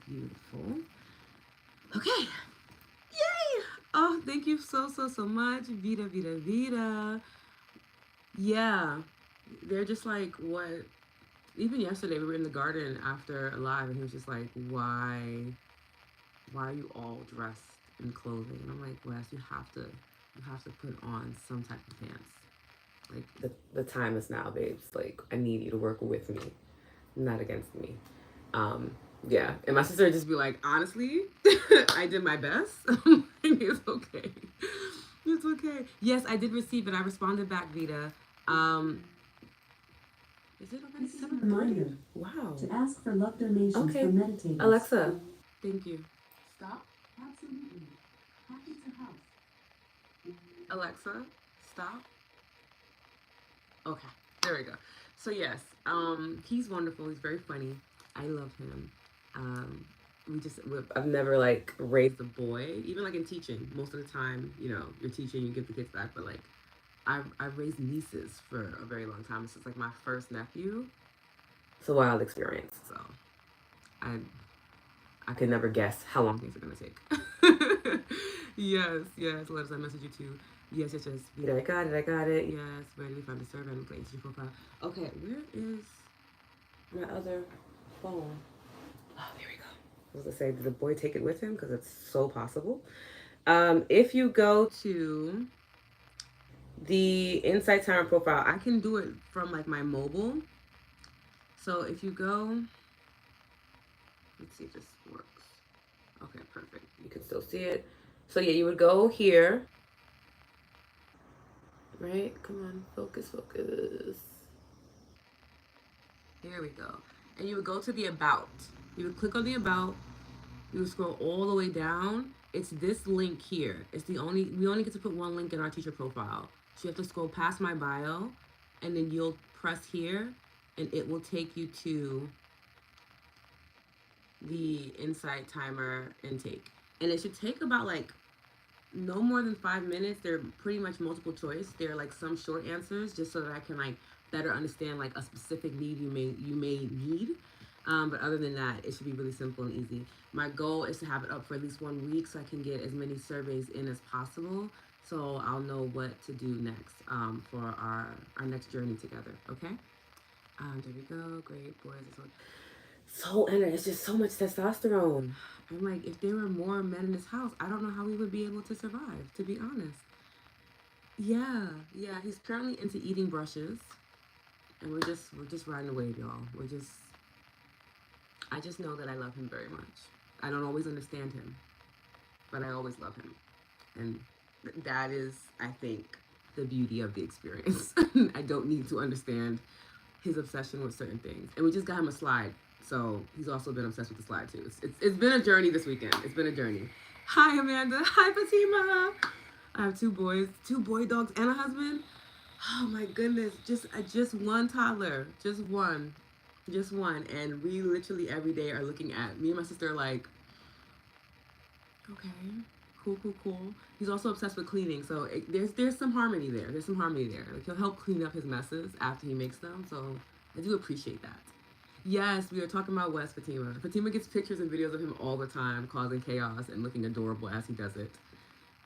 Beautiful. Okay. Yay! Oh, thank you so much. Vita, Vita, Vita. Yeah. They're just like, what? Even yesterday, we were in the garden after a live, and he was just like, why are you all dressed in clothing? And I'm like, Wes, you have to put on some type of pants. Like, the time is now, babes. Like, I need you to work with me, not against me. Um, yeah. And my sister would just be like, honestly, I did my best. It's okay. It's okay. Yes, I did receive it. I responded back, Vita. Um, is it already This is a 7:30? reminder Wow. to ask for love donations Okay. for meditators. Alexa. Thank you. Stop. Absolutely. Happy to help. Alexa, stop. Okay. There we go. So yes, he's wonderful. He's very funny. I love him. Um, I've never like raised a boy, even like in teaching. Most of the time, you're teaching, you give the kids back, but like I've raised nieces for a very long time. This is like my first nephew. It's a wild experience. So I I could never guess how long things are gonna take. Yes, yes. Let us I message you too. Yes, yes, yes. Vita, I got it. I got it. Yes. Where do we find the server and place your profile? Okay, where is my other phone? Oh, there we go. I was gonna say, did the boy take it with him? Because it's so possible. If you go to the Insight Timer profile, I can do it from like my mobile. So if you go, let's see if this works. Okay, perfect. You can still see it. So yeah, you would go here, right? Come on, focus, focus. Here we go. And you would go to the about. You would click on the about. You would scroll all the way down. It's this link here. We only get to put one link in our teacher profile. So you have to scroll past my bio, and then you'll press here, and it will take you to the Insight Timer intake. And it should take about like no more than 5 minutes. They're pretty much multiple choice. They're like some short answers, just so that I can like better understand like a specific need you may need. But other than that, it should be really simple and easy. My goal is to have it up for at least 1 week, so I can get as many surveys in as possible. So I'll know what to do next, for our next journey together. Okay. There we go. Great boys. So, and it's just so much testosterone. I'm like, if there were more men in this house, I don't know how we would be able to survive, to be honest. Yeah, yeah. He's currently into eating brushes, and we're just riding the wave, y'all. I just know that I love him very much. I don't always understand him, but I always love him, and that is, I think, the beauty of the experience. I don't need to understand his obsession with certain things. And we just got him a slide. So he's also been obsessed with the slide too. It's been a journey this weekend. It's been a journey. Hi, Amanda. Hi, Fatima. I have two boys, two boy dogs, and a husband. Oh my goodness. Just one toddler. Just one. And we literally every day are looking at, me and my sister are like, okay, cool, cool, cool. He's also obsessed with cleaning, so there's some harmony there. There's some harmony there. Like he'll help clean up his messes after he makes them. So I do appreciate that. Yes, we are talking about West Fatima. Fatima gets pictures and videos of him all the time, causing chaos and looking adorable as he does it.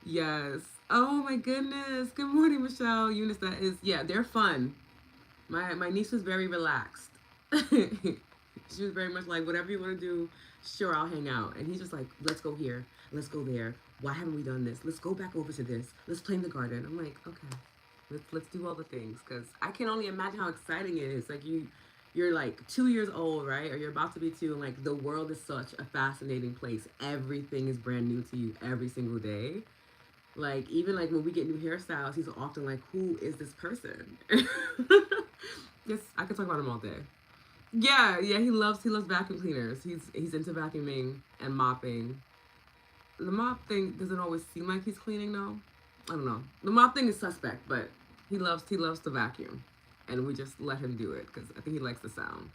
Yes. Oh my goodness. Good morning, Michelle. Eunice, that is, yeah, they're fun. My niece was very relaxed. She was very much like, whatever you want to do, sure, I'll hang out. And he's just like, let's go here, let's go there. Why haven't we done this? Let's go back over to this. Let's play in the garden. I'm like, okay, let's do all the things, because I can only imagine how exciting it is. Like you're like 2 years old, right? Or you're about to be two, and like the world is such a fascinating place. Everything is brand new to you every single day. Like even like when we get new hairstyles, he's often like, "Who is this person?" Yes, I could talk about him all day. Yeah, yeah, he loves vacuum cleaners. He's into vacuuming and mopping. The mop thing doesn't always seem like he's cleaning though. I don't know. The mop thing is suspect, but he loves to vacuum, and we just let him do it because I think he likes the sound.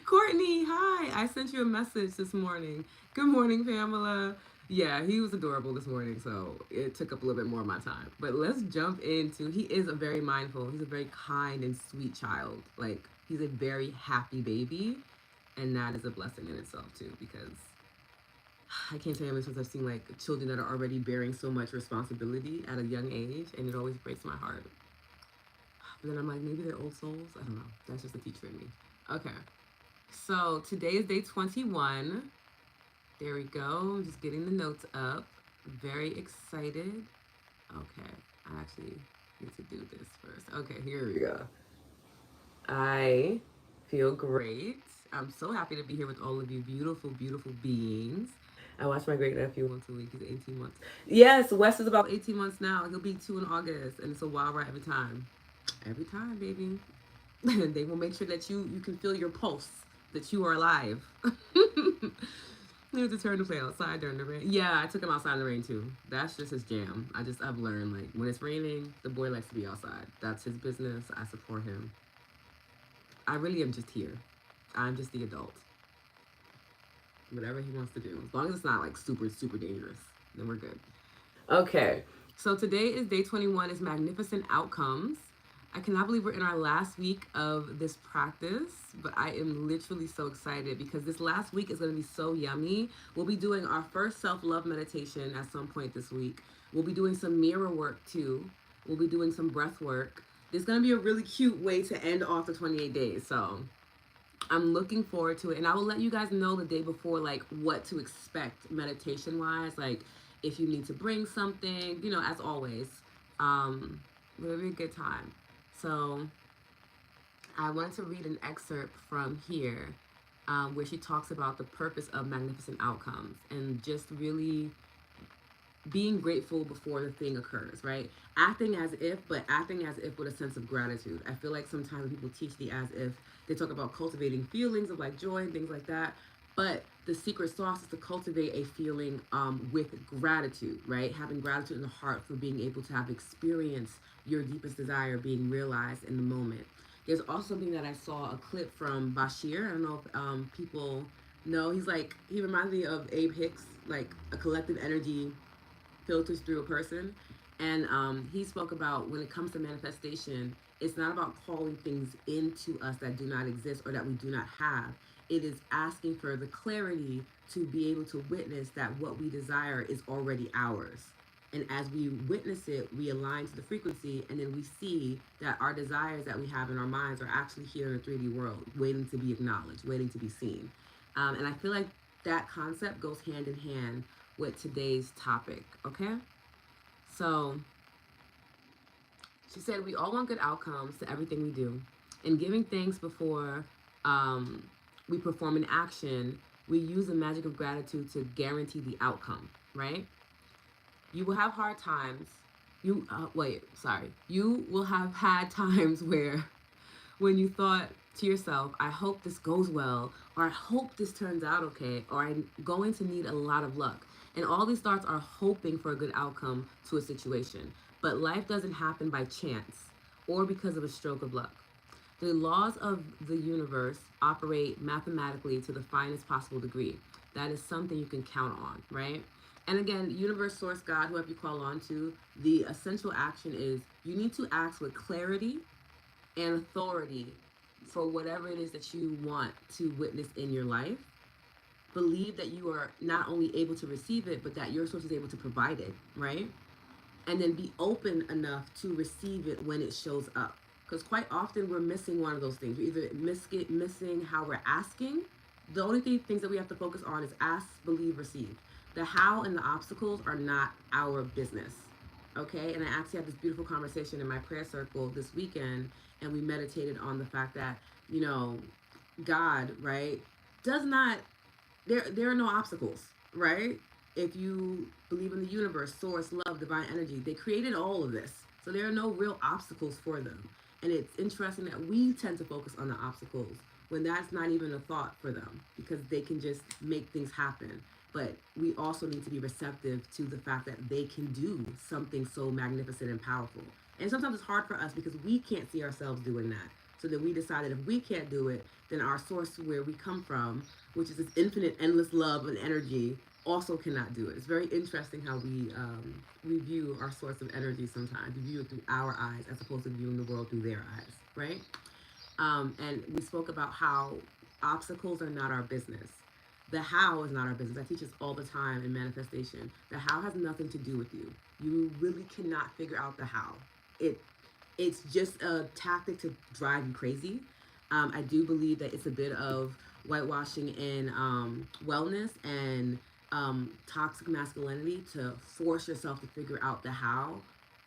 Courtney, hi! I sent you a message this morning. Good morning, Pamela. Yeah, he was adorable this morning, so it took up a little bit more of my time. But let's jump into. He is a very mindful. He's a very kind and sweet child. Like he's a very happy baby, And that is a blessing in itself too, because I can't tell you how many times I've seen like children that are already bearing so much responsibility at a young age, and it always breaks my heart. But then I'm like, maybe they're old souls. I don't know. That's just a teacher in me. Okay. So today is day 21. There we go. I'm just getting the notes up. Very excited. Okay. I actually need to do this first. Okay, here we go. I feel great. I'm so happy to be here with all of you beautiful, beautiful beings. I watched my great nephew once a week. He's 18 months. Yes, Wes is about 18 months now. He'll be 2 in August, and it's a wild ride every time. Every time, baby. They will make sure that you can feel your pulse, that you are alive. You have to turn to play outside during the rain. Yeah, I took him outside in the rain too. That's just his jam. I've learned like when it's raining, the boy likes to be outside. That's his business. I support him. I really am just here. I'm just the adult. Whatever he wants to do. As long as it's not like super, super dangerous, then we're good. Okay. So today is day 21 is magnificent outcomes. I cannot believe we're in our last week of this practice, but I am literally so excited because this last week is going to be so yummy. We'll be doing our first self-love meditation at some point this week. We'll be doing some mirror work too. We'll be doing some breath work. There's going to be a really cute way to end off the 28 days. So I'm looking forward to it. And I will let you guys know the day before, like, what to expect meditation wise. Like, if you need to bring something, as always. It'll be a good time. So, I wanted to read an excerpt from here where she talks about the purpose of magnificent outcomes and just really being grateful before the thing occurs, right? Acting as if, but acting as if with a sense of gratitude. I feel like sometimes people teach the as if. They talk about cultivating feelings of like joy and things like that. But the secret sauce is to cultivate a feeling with gratitude, right? Having gratitude in the heart for being able to have experienced your deepest desire being realized in the moment. There's also something that I saw a clip from Bashir. I don't know if people know. He reminds me of Abe Hicks, like a collective energy filters through a person. And he spoke about when it comes to manifestation, it's not about calling things into us that do not exist or that we do not have. It is asking for the clarity to be able to witness that what we desire is already ours. And as we witness it, we align to the frequency, and then we see that our desires that we have in our minds are actually here in the 3D world, waiting to be acknowledged, waiting to be seen. And I feel like that concept goes hand in hand with today's topic, okay? So, she said, we all want good outcomes to everything we do. In giving thanks before we perform an action, we use the magic of gratitude to guarantee the outcome, right? You will have hard times. You will have had times where when you thought to yourself, I hope this goes well, or I hope this turns out okay, or I'm going to need a lot of luck. And all these thoughts are hoping for a good outcome to a situation. But life doesn't happen by chance or because of a stroke of luck. The laws of the universe operate mathematically to the finest possible degree. That is something you can count on, right? And again, universe, source, God, whoever you call on to, the essential action is you need to act with clarity and authority for whatever it is that you want to witness in your life. Believe that you are not only able to receive it, but that your source is able to provide it, right? And then be open enough to receive it when it shows up. Because quite often we're missing one of those things. We're either missing how we're asking. The only things that we have to focus on is ask, believe, receive. The how and the obstacles are not our business. Okay? And I actually had this beautiful conversation in my prayer circle this weekend, and we meditated on the fact that, God, right, does not, there are no obstacles, right? If you believe in the universe, source, love, divine energy, they created all of this. So there are no real obstacles for them. And it's interesting that we tend to focus on the obstacles when that's not even a thought for them because they can just make things happen. But we also need to be receptive to the fact that they can do something so magnificent and powerful. And sometimes it's hard for us because we can't see ourselves doing that. So then we decided if we can't do it, then our source where we come from, which is this infinite, endless love and energy, also cannot do it. It's very interesting how we view our source of energy sometimes. We view it through our eyes as opposed to viewing the world through their eyes, right? And we spoke about how obstacles are not our business. The how is not our business. I teach this all the time in manifestation. The how has nothing to do with you. You really cannot figure out the how. It it's just a tactic to drive you crazy. I do believe that it's a bit of whitewashing in wellness and toxic masculinity to force yourself to figure out the how,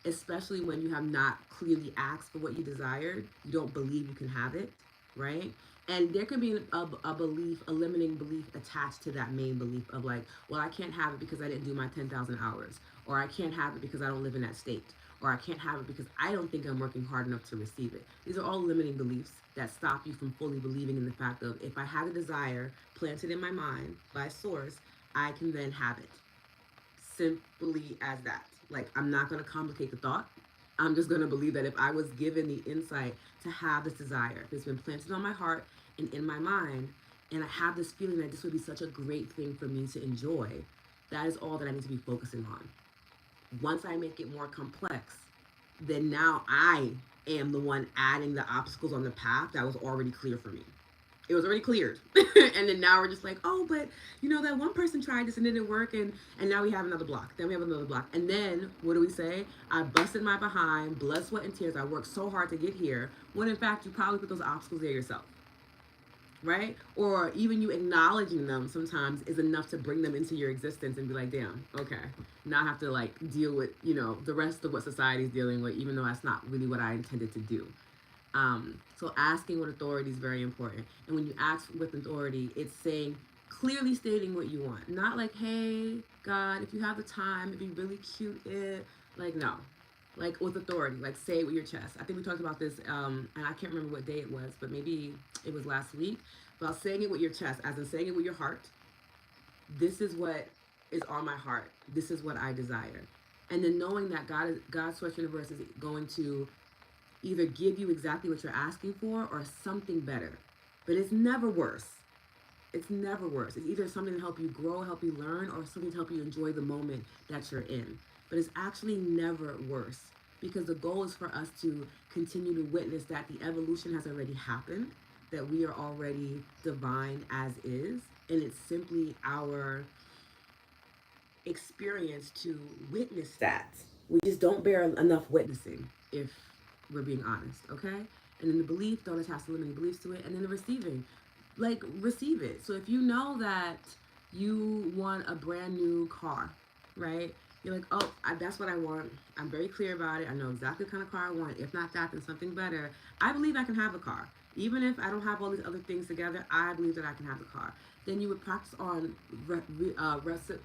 especially when you have not clearly asked for what you desired. You don't believe you can have it, right? And there can be a belief, a limiting belief attached to that main belief of like, well, I can't have it because I didn't do my 10,000 hours, or I can't have it because I don't live in that state, or I can't have it because I don't think I'm working hard enough to receive it. These are all limiting beliefs that stop you from fully believing in the fact of if I had a desire planted in my mind by source, I can then have it. Simply as that. Like, I'm not going to complicate the thought. I'm just going to believe that if I was given the insight to have this desire, if it's been planted on my heart and in my mind, and I have this feeling that this would be such a great thing for me to enjoy, that is all that I need to be focusing on. Once I make it more complex, then now I am the one adding the obstacles on the path that was already clear for me. It was already cleared. And then now we're just like, oh, but you know that one person tried this and it didn't work, and now we have another block. Then we have another block. And then what do we say? I busted my behind, blood, sweat, and tears. I worked so hard to get here. When in fact you probably put those obstacles there yourself. Right? Or even you acknowledging them sometimes is enough to bring them into your existence and be like, damn, okay. Now I have to like deal with, the rest of what society's dealing with, even though that's not really what I intended to do. So asking with authority is very important. And when you ask with authority, it's saying, clearly stating what you want. Not like, hey, God, if you have the time, it'd be really cute. Like, no. Like with authority, like say it with your chest. I think we talked about this, and I can't remember what day it was, but maybe it was last week. About saying it with your chest, as in saying it with your heart. This is what is on my heart. This is what I desire. And then knowing that God's Source Universe is going to either give you exactly what you're asking for or something better. But it's never worse. It's never worse. It's either something to help you grow, help you learn, or something to help you enjoy the moment that you're in. But it's actually never worse because the goal is for us to continue to witness that the evolution has already happened, that we are already divine as is, and it's simply our experience to witness that. We just don't bear enough witnessing, if we're being honest, okay? And then the belief, don't attach the limiting beliefs to it, and then the receiving. Like, receive it. So if you know that you want a brand new car, right? You're like, oh, that's what I want. I'm very clear about it. I know exactly what kind of car I want. If not that, then something better. I believe I can have a car. Even if I don't have all these other things together, I believe that I can have the car. Then you would practice on, I can't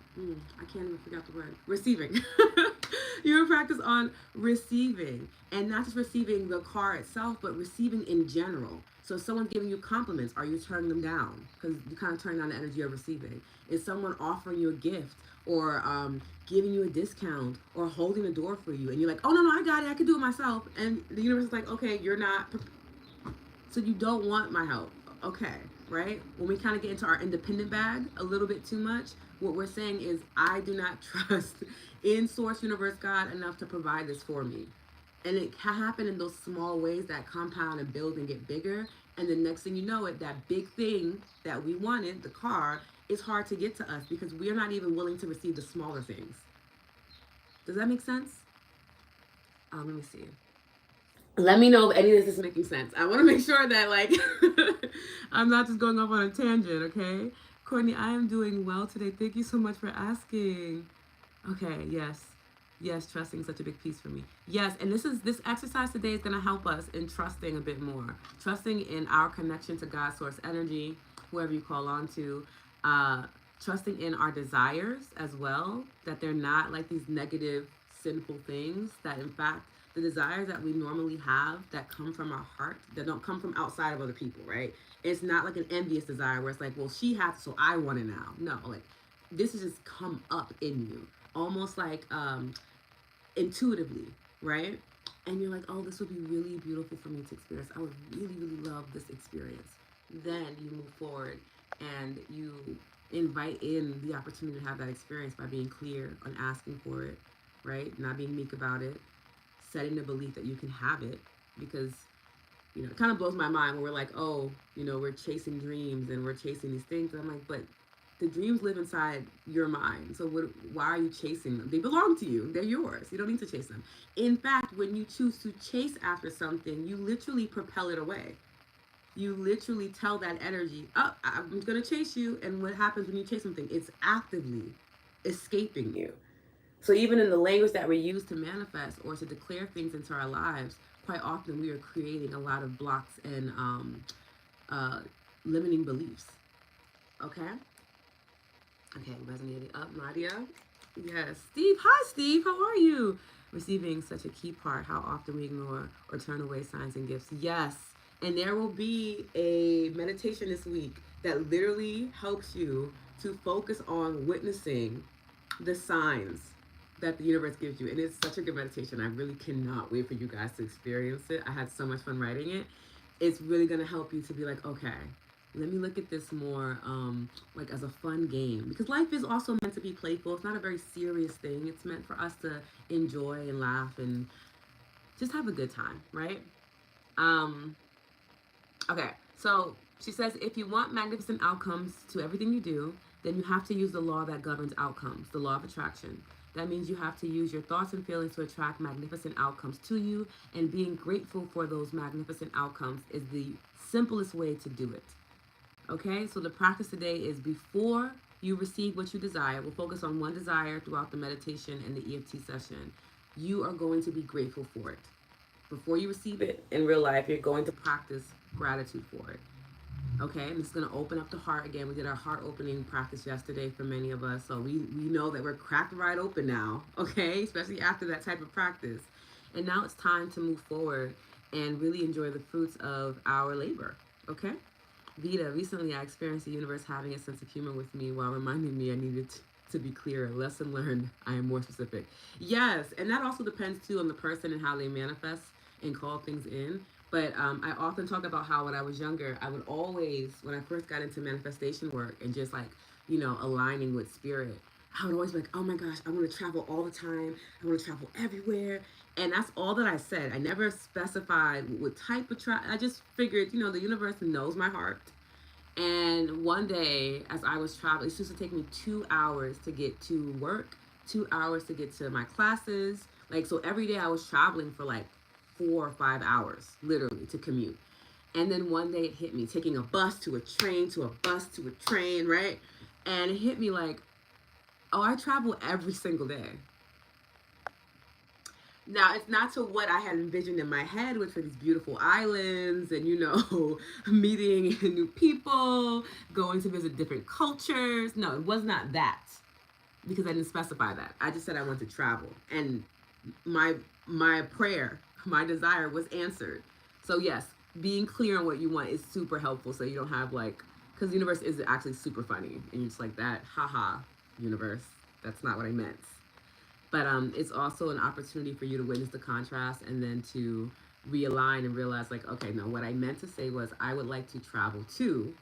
even figure out the word, receiving. You would practice on receiving. And not just receiving the car itself, but receiving in general. So if someone's giving you compliments, are you turning them down? Because you kind of turn down the energy of receiving. Is someone offering you a gift or giving you a discount or holding the door for you? And you're like, oh, no, I got it. I can do it myself. And the universe is like, okay, you're not. So you don't want my help. Okay, right? When we kind of get into our independent bag a little bit too much, what we're saying is, I do not trust in Source, Universe, God enough to provide this for me. And it can happen in those small ways that compound and build and get bigger. And the next thing you know it, that big thing that we wanted, the car, is hard to get to us because we are not even willing to receive the smaller things. Does that make sense? Let me see. Let me know if any of this is making sense. I want to make sure that, like, I'm not just going off on a tangent, okay? Courtney, I am doing well today. Thank you so much for asking. Okay, yes. Yes, trusting is such a big piece for me. Yes, and this exercise today is going to help us in trusting a bit more. Trusting in our connection to God, source energy, whoever you call on to. Trusting in our desires as well, that they're not like these negative, sinful things, that in fact, the desires that we normally have that come from our heart, that don't come from outside of other people, right? It's not like an envious desire where it's like, well, she has, so I want it now. No, like, this has just come up in you. Almost like intuitively, right? And you're like, oh, this would be really beautiful for me to experience. I would really, really love this experience. Then you move forward and you invite in the opportunity to have that experience by being clear on asking for it, right? Not being meek about it, setting the belief that you can have it, because it kind of blows my mind when we're like, oh, we're chasing dreams and we're chasing these things. And I'm like, but the dreams live inside your mind. So why are you chasing them? They belong to you. They're yours. You don't need to chase them. In fact, when you choose to chase after something, you literally propel it away. You literally tell that energy, oh, I'm going to chase you. And what happens when you chase something? It's actively escaping you. So even in the language that we use to manifest or to declare things into our lives, quite often we are creating a lot of blocks and uh, limiting beliefs. Okay? Okay, resonating up, Nadia. Yes. Steve, hi, Steve. How are you? Receiving such a key part, how often we ignore or turn away signs and gifts. Yes. And there will be a meditation this week that literally helps you to focus on witnessing the signs that the universe gives you. And it's such a good meditation. I really cannot wait for you guys to experience it. I had so much fun writing it. It's really going to help you to be like, okay, let me look at this more like as a fun game, because life is also meant to be playful. It's not a very serious thing. It's meant for us to enjoy and laugh and just have a good time, right? um okay, so she says, if you want magnificent outcomes to everything you do, then you have to use the law that governs outcomes, the law of attraction. That means you have to use your thoughts and feelings to attract magnificent outcomes to you, and being grateful for those magnificent outcomes is the simplest way to do it. Okay, so the practice today is before you receive what you desire. We'll focus on one desire throughout the meditation and the EFT session. You are going to be grateful for it. Before you receive it in real life, you're going to practice gratitude for it. Okay, and it's going to open up the heart again. We did our heart opening practice yesterday for many of us, so we know that we're cracked right open now, okay, especially after that type of practice. And now it's time to move forward and really enjoy the fruits of our labor, okay? Vita, recently I experienced the universe having a sense of humor with me while reminding me I needed to be clearer. Lesson learned, I am more specific. Yes, and that also depends too on the person and how they manifest and call things in. But I often talk about how when I was younger, I would always, when I first got into manifestation work and just like, aligning with spirit, I would always be like, oh my gosh, I want to travel all the time. I want to travel everywhere. And that's all that I said. I never specified what type of travel. I just figured, the universe knows my heart. And one day, as I was traveling, it used to take me 2 hours to get to work, 2 hours to get to my classes. Like, so every day I was traveling for like 4 or 5 hours, literally, to commute. And then one day it hit me, taking a bus to a train to a bus to a train, right? And it hit me like, oh, I travel every single day. Now, it's not to what I had envisioned in my head, which were these beautiful islands and, meeting new people, going to visit different cultures. No, it was not that, because I didn't specify that. I just said I wanted to travel. And my prayer, my desire was answered. So, yes, being clear on what you want is super helpful, so you don't have like, because the universe is actually super funny. And you're just like, that, haha, universe, that's not what I meant. But it's also an opportunity for you to witness the contrast and then to realign and realize, like, okay, no, what I meant to say was I would like to travel to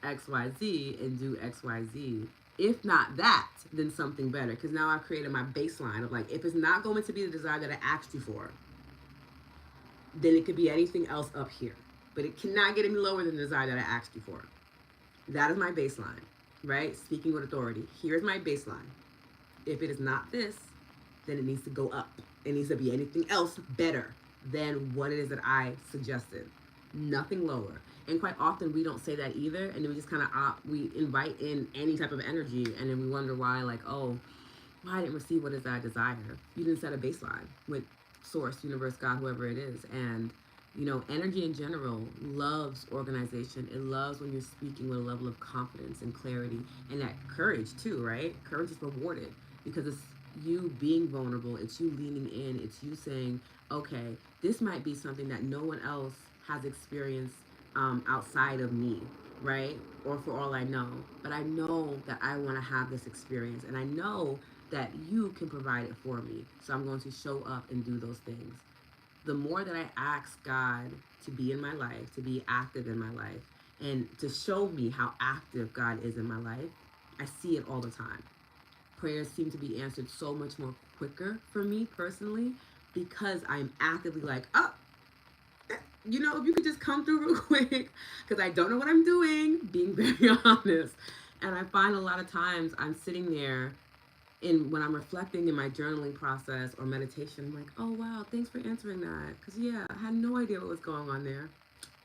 XYZ and do XYZ. If not that, then something better. Because now I've created my baseline of like, if it's not going to be the desire that I asked you for, then it could be anything else up here. But it cannot get any lower than the desire that I asked you for. That is my baseline, right? Speaking with authority. Here's my baseline. If it is not this, then it needs to go up. It needs to be anything else better than what it is that I suggested. Nothing lower. And quite often we don't say that either, and then we just kind of we invite in any type of energy, and then we wonder why, like, oh, well, I didn't receive what is that I desire. You didn't set a baseline with source, universe, God, whoever it is. And energy in general loves organization. It loves when you're speaking with a level of confidence and clarity, and that courage too, right? Courage is rewarded because it's you being vulnerable, it's you leaning in, it's you saying, okay, this might be something that no one else has experienced outside of me, right? Or for all I know. But I know that I want to have this experience, and I know that you can provide it for me. So I'm going to show up and do those things. The more that I ask God to be in my life, to be active in my life, and to show me how active God is in my life, I see it all the time. Prayers seem to be answered so much more quicker for me personally, because I'm actively like, oh, if you could just come through real quick, because I don't know what I'm doing, being very honest. And I find a lot of times I'm sitting there when I'm reflecting in my journaling process or meditation, I'm like, oh wow, thanks for answering that. Because yeah, I had no idea what was going on there.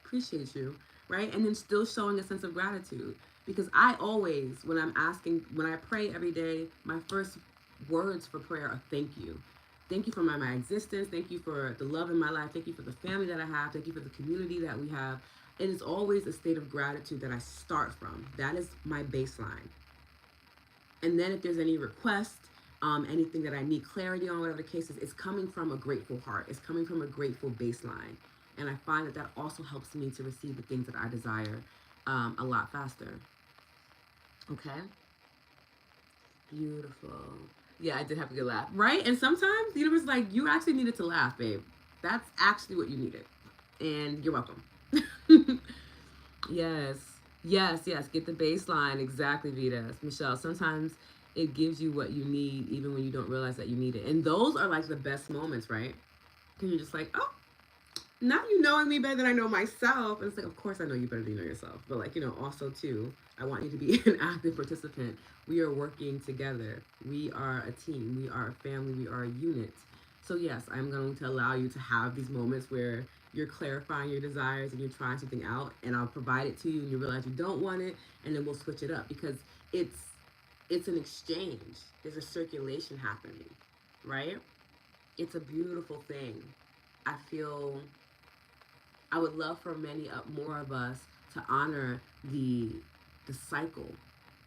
Appreciate you. Right? And then still showing a sense of gratitude. Because I always, when I pray every day, my first words for prayer are thank you. Thank you for my existence. Thank you for the love in my life. Thank you for the family that I have. Thank you for the community that we have. It is always a state of gratitude that I start from. That is my baseline. And then if there's any request, anything that I need clarity on, whatever the case is, it's coming from a grateful heart. It's coming from a grateful baseline. And I find that that also helps me to receive the things that I desire a lot faster. Okay? Beautiful. Yeah, I did have a good laugh. Right? And sometimes the universe is like, you actually needed to laugh, babe. That's actually what you needed. And you're welcome. Yes. Yes, yes. Get the baseline. Exactly, Vita. Michelle, sometimes it gives you what you need even when you don't realize that you need it. And those are like the best moments, right? Because you're just like, oh, now you knowing me better than I know myself. And it's like, of course I know you better than you know yourself. But like, also too, I want you to be an active participant. We are working together. We are a team. We are a family. We are a unit. So yes, I'm going to allow you to have these moments where you're clarifying your desires and you're trying something out, and I'll provide it to you and you realize you don't want it, and then we'll switch it up because it's it's an exchange. There's a circulation happening, right? It's a beautiful thing. I feel I would love for more of us to honor the cycle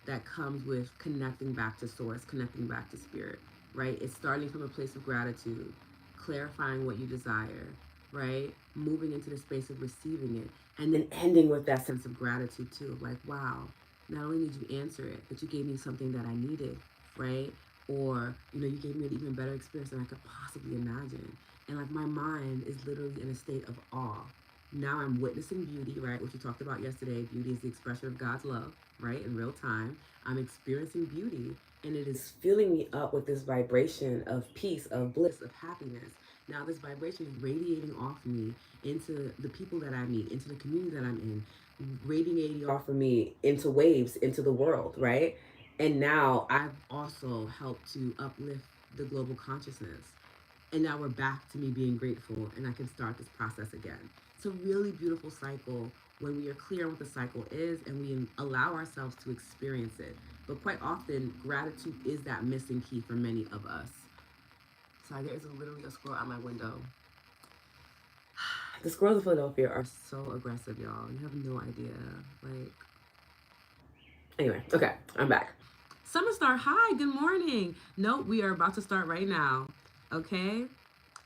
that comes with connecting back to source, connecting back to spirit, right? It's starting from a place of gratitude, clarifying what you desire, right? Moving into the space of receiving it, and then ending with that sense of gratitude too. Like, wow, not only did you answer it, but you gave me something that I needed, right? Or, you gave me an even better experience than I could possibly imagine. And like my mind is literally in a state of awe. Now I'm witnessing beauty, right? Which we talked about yesterday. Beauty is the expression of God's love, right? In real time. I'm experiencing beauty, and it is filling me up with this vibration of peace, of bliss, of happiness. Now this vibration is radiating off me into the people that I meet, into the community that I'm in, radiating off of me into waves, into the world, right? And now I've also helped to uplift the global consciousness. And now we're back to me being grateful, and I can start this process again. It's a really beautiful cycle when we are clear on what the cycle is and we allow ourselves to experience it. But quite often, gratitude is that missing key for many of us. Sorry, there is literally a squirrel out my window. The squirrels of Philadelphia are so aggressive, y'all. You have no idea. Like, anyway, okay, I'm back. Summer Star, hi, good morning. Nope, we are about to start right now. Okay?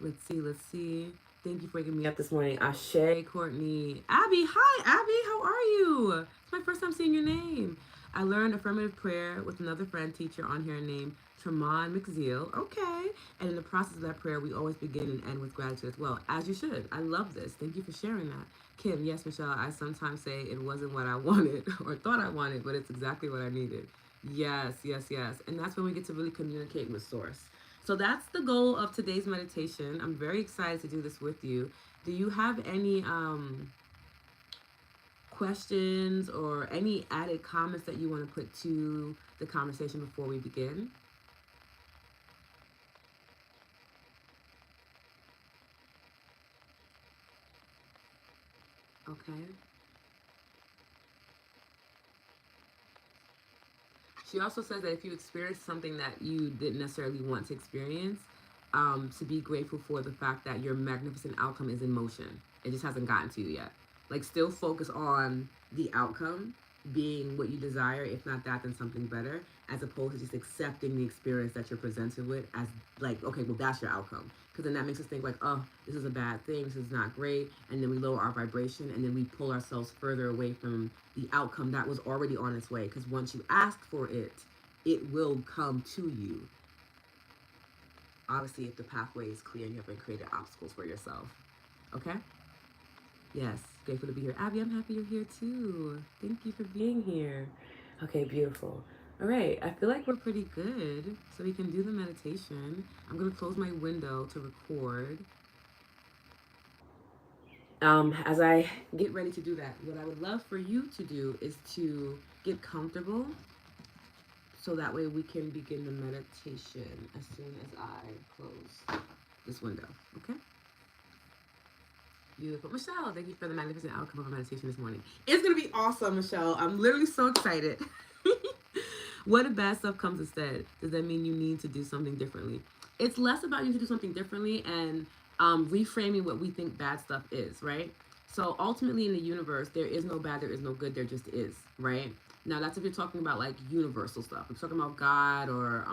Let's see, let's see. Thank you for waking me up this morning. Ashe, Courtney. Abby, hi, Abby, how are you? It's my first time seeing your name. I learned affirmative prayer with another friend teacher on here named Tremont McZeal. Okay. And in the process of that prayer, we always begin and end with gratitude as well, as you should. I love this. Thank you for sharing that. Kim, yes, Michelle, I sometimes say it wasn't what I wanted or thought I wanted, but it's exactly what I needed. Yes, yes, yes. And that's when we get to really communicate with Source. So that's the goal of today's meditation. I'm very excited to do this with you. Do you have any questions or any added comments that you want to put to the conversation before we begin? Okay. She also says that if you experience something that you didn't necessarily want to experience, to be grateful for the fact that your magnificent outcome is in motion. It just hasn't gotten to you yet. Like, still focus on the outcome being what you desire. If not that, then something better, as opposed to just accepting the experience that you're presented with as, like, okay, well, that's your outcome. Because then that makes us think, like, oh, this is a bad thing, this is not great. And then we lower our vibration, and then we pull ourselves further away from the outcome that was already on its way. Because once you ask for it, it will come to you. Obviously, if the pathway is clear and you haven't created obstacles for yourself. Okay? Yes, grateful to be here. Abby, I'm happy you're here too. Thank you for being here. Okay, beautiful. All right, I feel like we're pretty good, so we can do the meditation. I'm gonna close my window to record. As I get ready to do that, what I would love for you to do is to get comfortable so that way we can begin the meditation as soon as I close this window. Okay? Beautiful. Michelle, thank you for the magnificent outcome of our meditation this morning. It's going to be awesome, Michelle. I'm literally so excited. What if bad stuff comes instead? Does that mean you need to do something differently? It's less about you need to do something differently and reframing what we think bad stuff is, right? So ultimately in the universe, there is no bad, there is no good, there just is, right? Now that's if you're talking about like universal stuff. If you're talking about God or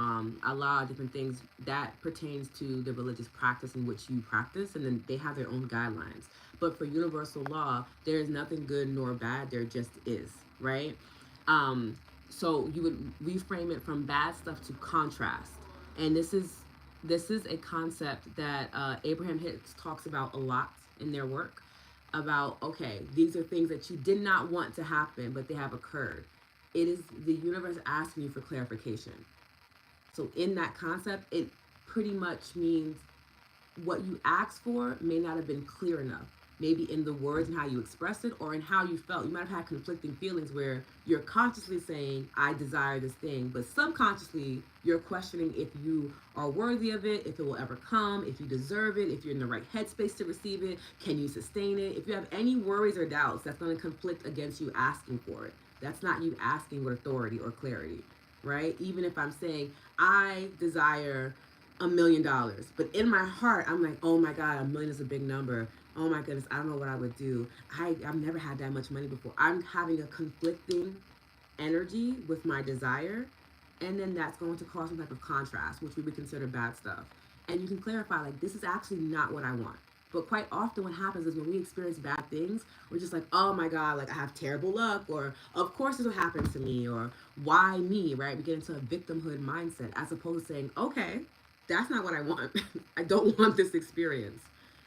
Allah, different things that pertains to the religious practice in which you practice, and then they have their own guidelines. But for universal law, there is nothing good nor bad. There just is, right? Um, so you would reframe it from bad stuff to contrast, and this is a concept that Abraham Hicks talks about a lot in their work about, okay, these are things that you did not want to happen, but they have occurred. It is the universe asking you for clarification. So in that concept, it pretty much means what you asked for may not have been clear enough. Maybe in the words and how you expressed it, or in how you felt. You might have had conflicting feelings where you're consciously saying, I desire this thing, but subconsciously, you're questioning if you are worthy of it, if it will ever come, if you deserve it, if you're in the right headspace to receive it, can you sustain it? If you have any worries or doubts, that's going to conflict against you asking for it. That's not you asking with authority or clarity, right? Even if I'm saying, I desire $1 million. But in my heart, I'm like, oh my God, 1 million is a big number. Oh my goodness, I don't know what I would do. I've never had that much money before. I'm having a conflicting energy with my desire. And then that's going to cause some type of contrast, which we would consider bad stuff. And you can clarify, like, this is actually not what I want. But quite often what happens is when we experience bad things, we're just like, oh my God, like I have terrible luck, or of course this will happen to me, or why me, right? We get into a victimhood mindset as opposed to saying, okay, that's not what I want. I don't want this experience.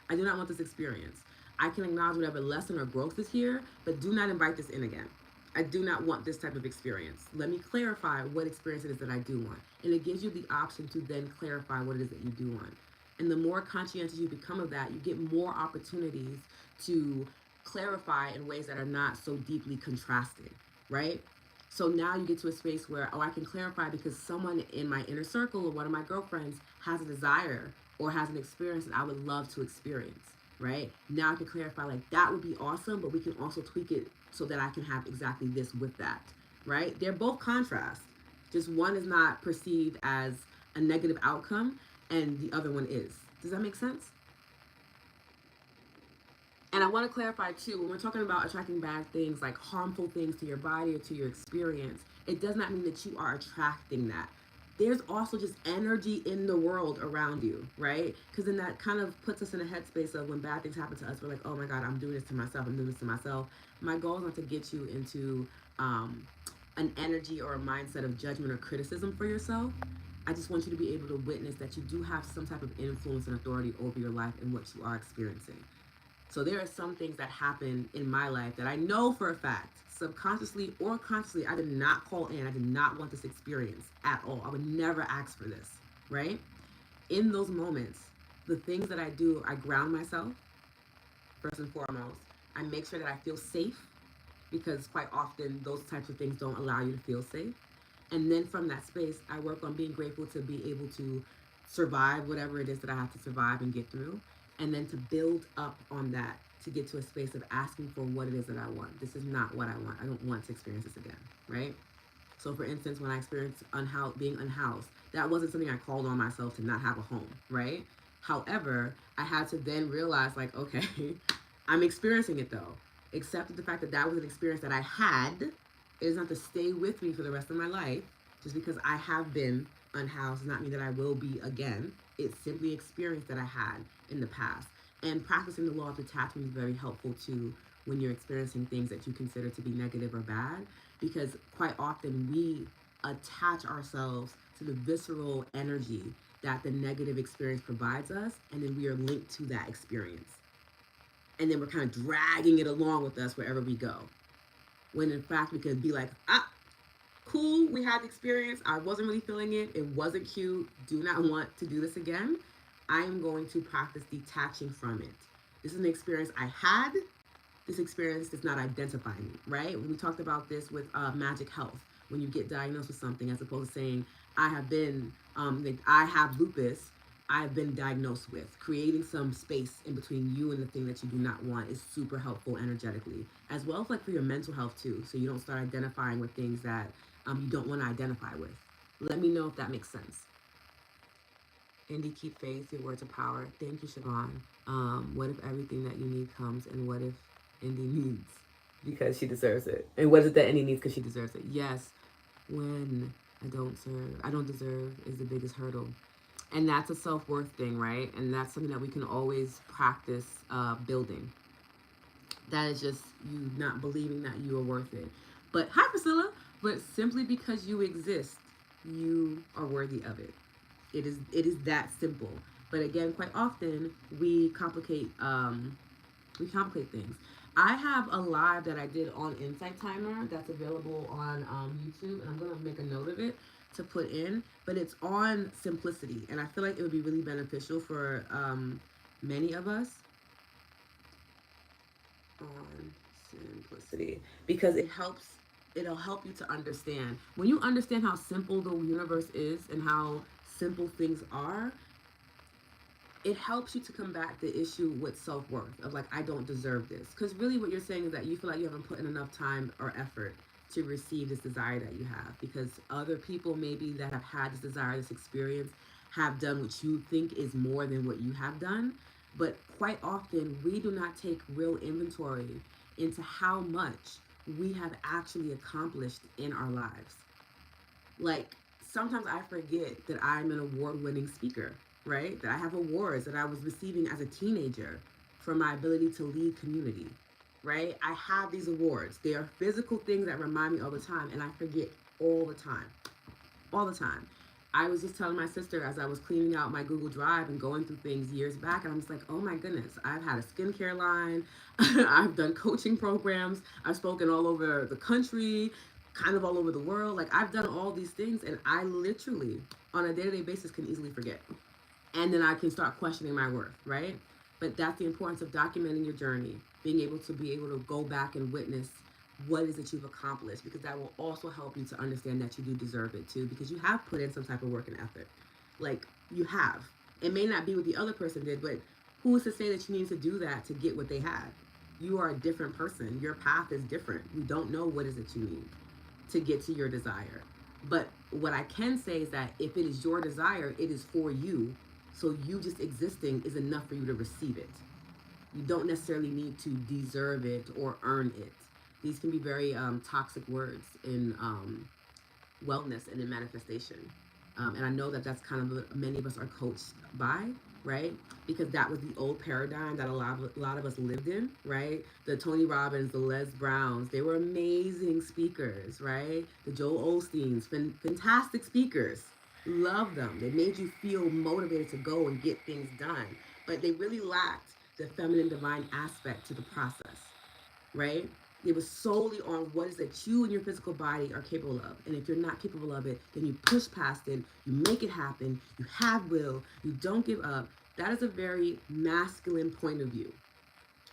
I do not want this experience. I can acknowledge whatever lesson or growth is here, but do not invite this in again. I do not want this type of experience. Let me clarify what experience it is that I do want. And it gives you the option to then clarify what it is that you do want. And the more conscientious you become of that, you get more opportunities to clarify in ways that are not so deeply contrasted, right? So now you get to a space where, oh, I can clarify because someone in my inner circle or one of my girlfriends has a desire or has an experience that I would love to experience, right? Now I can clarify, like, that would be awesome, but we can also tweak it so that I can have exactly this with that, right? They're both contrast. Just one is not perceived as a negative outcome and the other one is. Does that make sense? And I want to clarify too, when we're talking about attracting bad things, like harmful things to your body or to your experience, it does not mean that you are attracting that. There's also just energy in the world around you, right? Because then that kind of puts us in a headspace of when bad things happen to us, we're like, oh my God, I'm doing this to myself, I'm doing this to myself. My goal is not to get you into an energy or a mindset of judgment or criticism for yourself. I just want you to be able to witness that you do have some type of influence and authority over your life and what you are experiencing. So there are some things that happen in my life that I know for a fact, subconsciously or consciously, I did not call in. I did not want this experience at all. I would never ask for this, right? In those moments, the things that I do, I ground myself first and foremost. I make sure that I feel safe because quite often those types of things don't allow you to feel safe. And then from that space, I work on being grateful to be able to survive whatever it is that I have to survive and get through. And then to build up on that to get to a space of asking for what it is that I want. This is not what I want. I don't want to experience this again, right? So for instance, when I experienced being unhoused, that wasn't something I called on myself to not have a home, right? However, I had to then realize, like, okay, I'm experiencing it though. Accepted the fact that that was an experience that I had. It is not to stay with me for the rest of my life. Just because I have been unhoused does not mean that I will be again. It's simply experience that I had in the past. And practicing the law of detachment is very helpful too when you're experiencing things that you consider to be negative or bad, because quite often we attach ourselves to the visceral energy that the negative experience provides us, and then we are linked to that experience. And then we're kind of dragging it along with us wherever we go. When in fact we could be like, cool, we had the experience. I wasn't really feeling it. It wasn't cute. Do not want to do this again. I am going to practice detaching from it. This is an experience I had. This experience does not identify me, right? We talked about this with magic health. When you get diagnosed with something, as opposed to saying, I have been, like, I have lupus, I've been diagnosed with. Creating some space in between you and the thing that you do not want is super helpful energetically, as well as like for your mental health too. So you don't start identifying with things that you don't want to identify with. Let me know if that makes sense. Indy, keep faith. Your words of power. Thank you, Siobhan. What if everything that you need comes, and what if Indy needs because she deserves it? And what is it that Indy needs because she deserves it? Yes, when I don't deserve is the biggest hurdle. And that's a self worth thing, right? And that's something that we can always practice building. That is just you not believing that you are worth it. But hi, Priscilla. But simply because you exist, you are worthy of it. It is that simple. But again, quite often we complicate things. I have a live that I did on Insight Timer that's available on YouTube, and I'm gonna make a note of it to put in. But it's on simplicity, and I feel like it would be really beneficial for many of us on simplicity because it'll help you to understand. When you understand how simple the universe is and how simple things are, it helps you to combat the issue with self-worth of like, I don't deserve this. Because really what you're saying is that you feel like you haven't put in enough time or effort to receive this desire that you have, because other people maybe that have had this desire, this experience, have done what you think is more than what you have done. But quite often we do not take real inventory into how much we have actually accomplished in our lives. Like, sometimes I forget that I'm an award-winning speaker, right? That I have awards that I was receiving as a teenager for my ability to lead community, right? I have these awards. They are physical things that remind me all the time, and I forget all the time. All the time. I was just telling my sister as I was cleaning out my Google Drive and going through things years back, and I'm just like, oh my goodness, I've had a skincare line, I've done coaching programs, I've spoken all over the country, kind of all over the world. Like, I've done all these things, and I literally, on a day to day basis, can easily forget. And then I can start questioning my worth, right? But that's the importance of documenting your journey, being able to go back and witness what it is that you've accomplished, because that will also help you to understand that you do deserve it too, because you have put in some type of work and effort. Like, you have. It may not be what the other person did, but who is to say that you need to do that to get what they had? You are a different person. Your path is different. You don't know what is it you need to get to your desire. But what I can say is that if it is your desire, it is for you. So you just existing is enough for you to receive it. You don't necessarily need to deserve it or earn it. These can be very toxic words in wellness and in manifestation. And I know that that's kind of what many of us are coached by, right? Because that was the old paradigm that a lot of us lived in, right? The Tony Robbins, the Les Browns, they were amazing speakers, right? The Joel Osteens, fantastic speakers. Love them. They made you feel motivated to go and get things done. But they really lacked the feminine divine aspect to the process, right? It was solely on what is that you and your physical body are capable of. And if you're not capable of it, then you push past it, you make it happen, you have will, you don't give up. That is a very masculine point of view.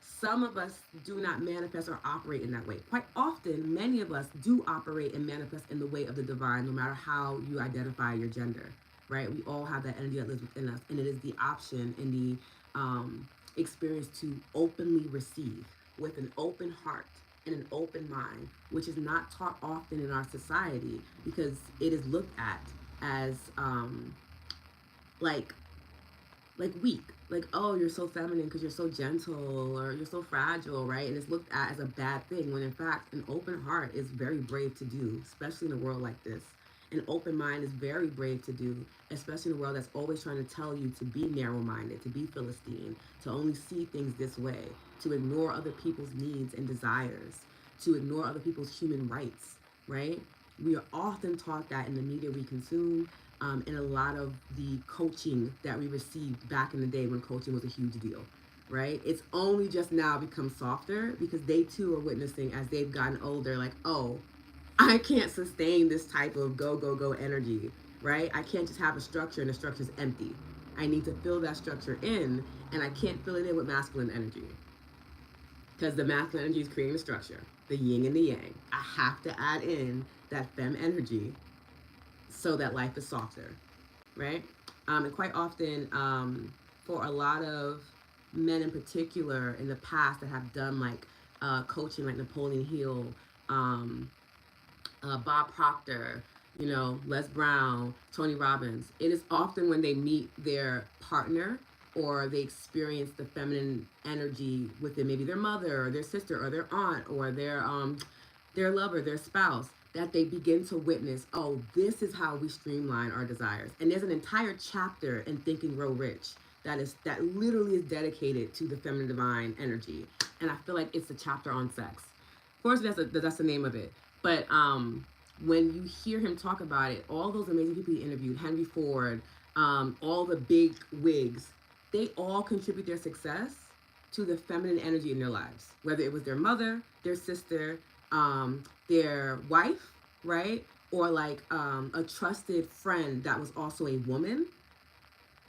Some of us do not manifest or operate in that way. Quite often, many of us do operate and manifest in the way of the divine, no matter how you identify your gender, right? We all have that energy that lives within us, and it is the option and the experience to openly receive with an open heart and an open mind, which is not taught often in our society because it is looked at as like weak, like, oh, you're so feminine because you're so gentle, or you're so fragile, right? And it's looked at as a bad thing, when in fact an open heart is very brave to do, especially in a world like this. An open mind is very brave to do, especially in a world that's always trying to tell you to be narrow-minded, to be Philistine, to only see things this way, to ignore other people's needs and desires, to ignore other people's human rights, right? We are often taught that in the media we consume, and a lot of the coaching that we received back in the day when coaching was a huge deal, right? It's only just now become softer because they too are witnessing, as they've gotten older, like, oh, I can't sustain this type of go, go, go energy, right? I can't just have a structure and the structure's empty. I need to fill that structure in, and I can't fill it in with masculine energy because the masculine energy is creating the structure, the yin and the yang. I have to add in that fem energy so that life is softer, right? And quite often, for a lot of men in particular in the past that have done like coaching, like Napoleon Hill, um, Bob Proctor, Les Brown, Tony Robbins, it is often when they meet their partner or they experience the feminine energy within maybe their mother or their sister or their aunt or their lover, their spouse, that they begin to witness, oh, this is how we streamline our desires. And there's an entire chapter in Think and Grow Rich that literally is dedicated to the feminine divine energy. And I feel like it's a chapter on sex. Of course, that's the name of it. But when you hear him talk about it, all those amazing people he interviewed, Henry Ford, all the big wigs, they all contribute their success to the feminine energy in their lives, whether it was their mother, their sister, their wife, right? Or like a trusted friend that was also a woman.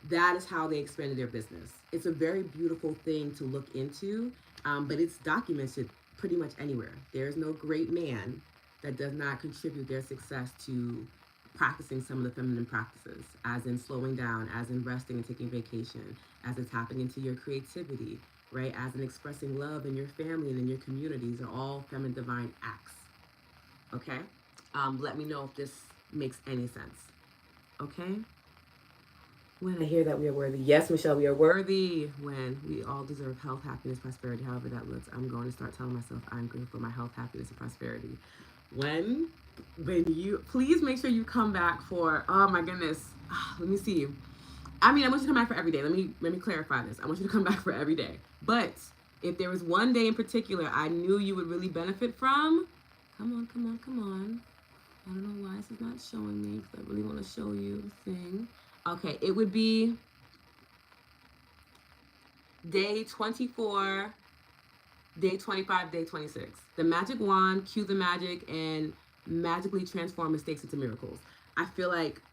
That is how they expanded their business. It's a very beautiful thing to look into, but it's documented pretty much anywhere. There is no great man that does not contribute their success to practicing some of the feminine practices, as in slowing down, as in resting and taking vacation, as in tapping into your creativity, right? As in expressing love in your family and in your communities are all feminine divine acts. Okay? Let me know if this makes any sense. Okay? When I hear that we are worthy, yes, Michelle, we are worthy. When we all deserve health, happiness, prosperity, however that looks, I'm going to start telling myself I'm grateful for my health, happiness, and prosperity. When you please make sure you come back for, oh my goodness, let me see. I mean, I want you to come back for every day. Let me clarify this. I want you to come back for every day. But if there was one day in particular I knew you would really benefit from, come on, come on, come on. I don't know why this is not showing me because I really want to show you the thing. Okay, it would be day 24, day 25, day 26. The magic wand, cue the magic, and magically transform mistakes into miracles. I feel like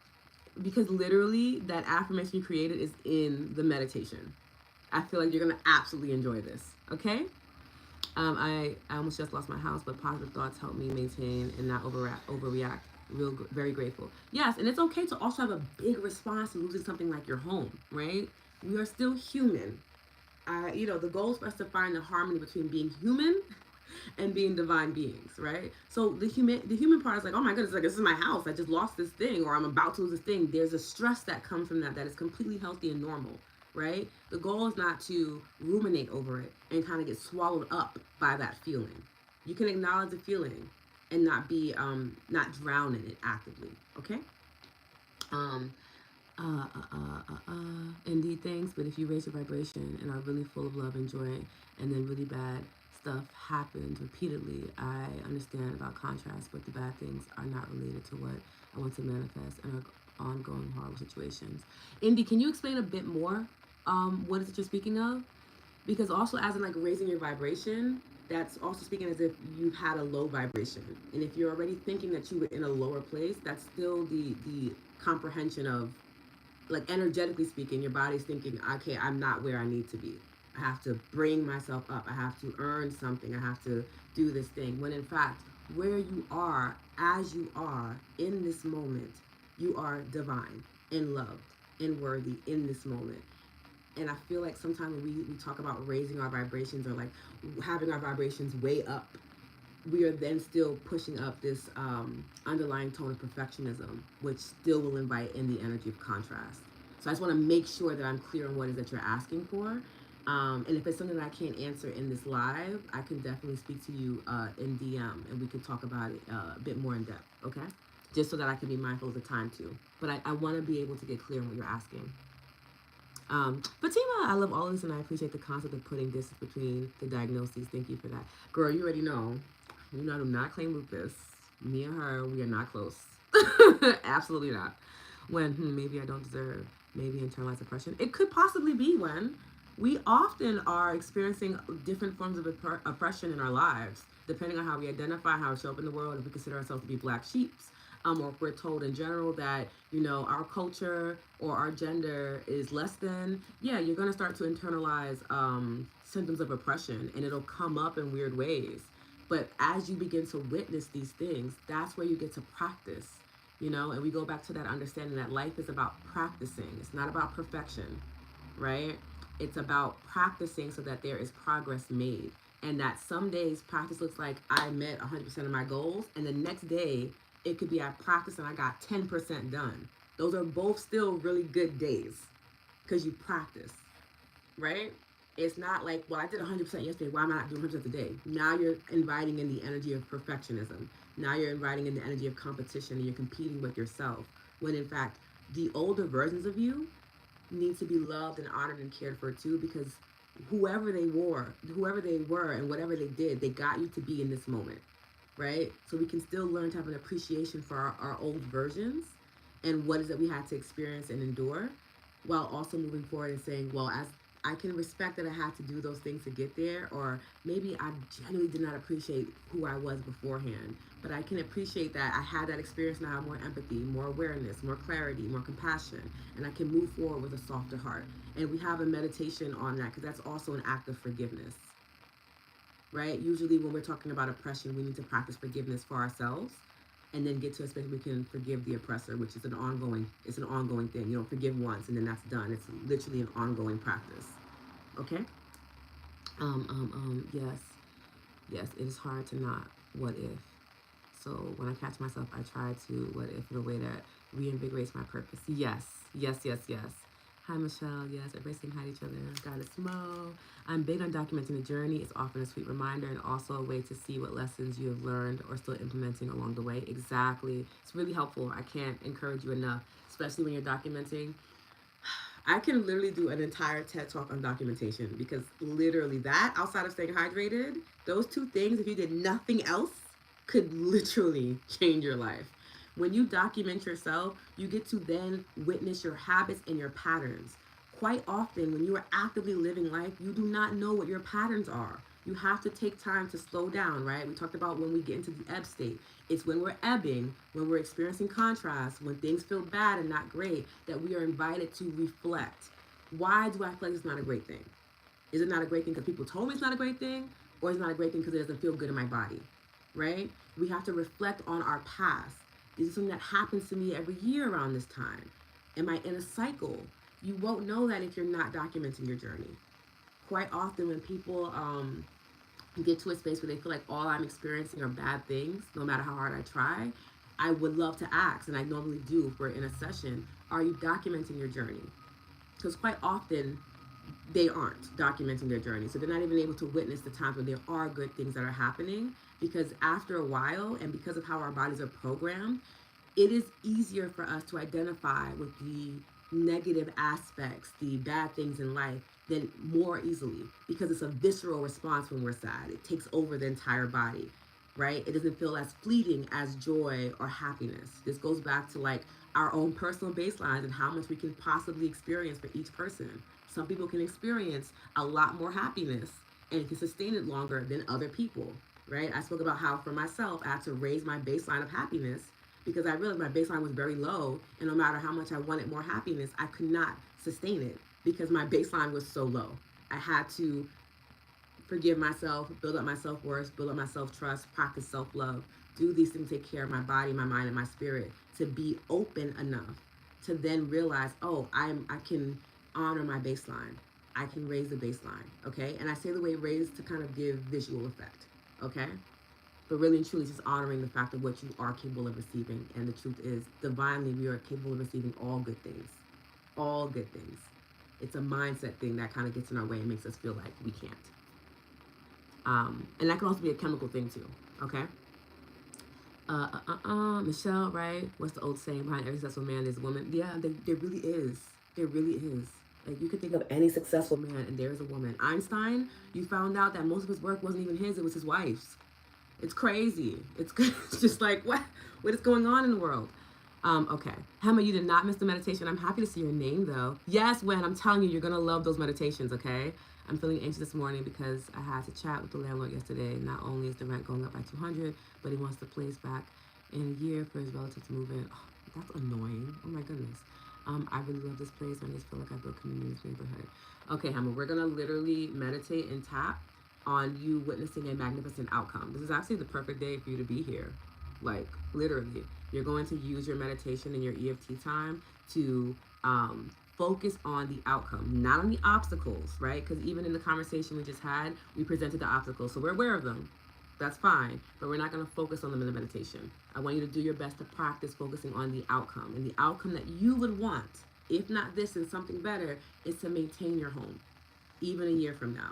because literally that affirmation you created is in the meditation. I feel like you're gonna absolutely enjoy this. Okay. I almost just lost my house, but positive thoughts help me maintain and not overreact. Very grateful. Yes, and it's okay to also have a big response to losing something like your home, right? We are still human. The goal is for us to find the harmony between being human and being divine beings, right? So the human part is like, oh my goodness, like this is my house. I just lost this thing, or I'm about to lose this thing. There's a stress that comes from that is completely healthy and normal, right? The goal is not to ruminate over it and kind of get swallowed up by that feeling. You can acknowledge the feeling and not drown in it actively, okay? Um, indeed things, but if you raise your vibration and are really full of love and joy, and then really bad stuff happens repeatedly, I understand about contrast, but the bad things are not related to what I want to manifest and are ongoing horrible situations. Indy, can you explain a bit more what is it you're speaking of? Because also as in like raising your vibration, that's also speaking as if you've had a low vibration. And if you're already thinking that you were in a lower place, that's still the comprehension of, like, energetically speaking, your body's thinking, okay, I'm not where I need to be. I have to bring myself up. I have to earn something. I have to do this thing. When in fact, where you are, as you are in this moment, you are divine and loved and worthy in this moment. And I feel like sometimes when we talk about raising our vibrations or like having our vibrations way up, we are then still pushing up this underlying tone of perfectionism, which still will invite in the energy of contrast. So I just want to make sure that I'm clear on what it is that you're asking for. And if it's something that I can't answer in this live, I can definitely speak to you in DM and we can talk about it a bit more in depth, okay? Just so that I can be mindful of the time too. But I want to be able to get clear on what you're asking. Fatima, I love all of this and I appreciate the concept of putting distance between the diagnoses. Thank you for that. Girl, you already know. I do not claim lupus. Me and her, we are not close. Absolutely not. When maybe I don't deserve, maybe internalized oppression. It could possibly be when we often are experiencing different forms of oppression in our lives, depending on how we identify, how we show up in the world, if we consider ourselves to be black sheeps. or if we're told in general that, our culture or our gender is less than, yeah, you're going to start to internalize symptoms of oppression, and it'll come up in weird ways. But as you begin to witness these things, that's where you get to practice, and we go back to that understanding that life is about practicing. It's not about perfection, right? It's about practicing so that there is progress made. And that some days practice looks like I met 100% of my goals, and the next day it could be I practiced and I got 10% done. Those are both still really good days because you practice, right? It's not like, well, I did 100% yesterday. Why am I not doing 100% today? Now you're inviting in the energy of perfectionism. Now you're inviting in the energy of competition, and you're competing with yourself. When in fact, the older versions of you need to be loved and honored and cared for too, because whoever they were, and whatever they did, they got you to be in this moment, right? So we can still learn to have an appreciation for our old versions and what is it we had to experience and endure, while also moving forward and saying, well, as I can respect that I had to do those things to get there, or maybe I genuinely did not appreciate who I was beforehand, but I can appreciate that I had that experience now. I have more empathy, more awareness, more clarity, more compassion, and I can move forward with a softer heart. And we have a meditation on that because that's also an act of forgiveness, right? Usually when we're talking about oppression, we need to practice forgiveness for ourselves and then get to a space where we can forgive the oppressor, which is it's an ongoing thing. You don't forgive once and then that's done. It's literally an ongoing practice. Okay? Yes. Yes, it is hard to not what if. So when I catch myself, I try to what if in a way that reinvigorates my purpose. Yes, yes, yes, yes. Hi, Michelle. Yes, everybody saying hi to each other. Goddess Mo. I'm big on documenting the journey. It's often a sweet reminder and also a way to see what lessons you have learned or still implementing along the way. Exactly. It's really helpful. I can't encourage you enough, especially when you're documenting. I can literally do an entire TED talk on documentation, because literally that, outside of staying hydrated, those two things, if you did nothing else, could literally change your life. When you document yourself, you get to then witness your habits and your patterns. Quite often, when you are actively living life, you do not know what your patterns are. You have to take time to slow down, right? We talked about when we get into the ebb state. It's when we're ebbing, when we're experiencing contrast, when things feel bad and not great, that we are invited to reflect. Why do I feel like it's not a great thing? Is it not a great thing because people told me it's not a great thing? Or is it not a great thing because it doesn't feel good in my body? Right? We have to reflect on our past. This is something that happens to me every year around this time. Am I in a cycle? You won't know that if you're not documenting your journey. Quite often, when people get to a space where they feel like all I'm experiencing are bad things, no matter how hard I try, I would love to ask, and I normally do if we're in a session, are you documenting your journey? Because quite often, they aren't documenting their journey. So they're not even able to witness the times when there are good things that are happening. Because after a while, and because of how our bodies are programmed, it is easier for us to identify with the negative aspects, the bad things in life, than more easily, because it's a visceral response when we're sad. It takes over the entire body, right? It doesn't feel as fleeting as joy or happiness. This goes back to like our own personal baselines and how much we can possibly experience for each person. Some people can experience a lot more happiness and can sustain it longer than other people, right? I spoke about how for myself, I had to raise my baseline of happiness because I realized my baseline was very low, and no matter how much I wanted more happiness, I could not sustain it because my baseline was so low. I had to forgive myself, build up my self worth, build up my self trust, practice self love, do these things, take care of my body, my mind, and my spirit to be open enough to then realize, oh, I can honor my baseline. I can raise the baseline, okay? And I say the way raised to kind of give visual effect, okay? But really and truly just honoring the fact of what you are capable of receiving. And the truth is, divinely, we are capable of receiving all good things. All good things. It's a mindset thing that kind of gets in our way and makes us feel like we can't. And that can also be a chemical thing too, okay? Michelle, right? What's the old saying? Behind every successful man there's a woman. Yeah, there really is. There really is. Like, you could think of any successful man and there is a woman. Einstein, you found out that most of his work wasn't even his, it was his wife's. It's crazy. It's just like, what is going on in the world? Okay. Hema, you did not miss the meditation. I'm happy to see your name though. Yes, Wen, I'm telling you, you're gonna love those meditations, okay? I'm feeling anxious this morning because I had to chat with the landlord yesterday. Not only is the rent going up by 200, but he wants the place back in a year for his relative to move in. Oh, that's annoying. Oh my goodness. I really love this place. I just feel like I built community in this neighborhood. Okay, Hammer, we're gonna literally meditate and tap on you witnessing a magnificent outcome. This is actually the perfect day for you to be here. Like literally, you're going to use your meditation and your EFT time to focus on the outcome, not on the obstacles, right? Because even in the conversation we just had, we presented the obstacles, so we're aware of them. That's fine, but we're not going to focus on them in the meditation. I want you to do your best to practice focusing on the outcome. And the outcome that you would want, if not this and something better, is to maintain your home, even a year from now,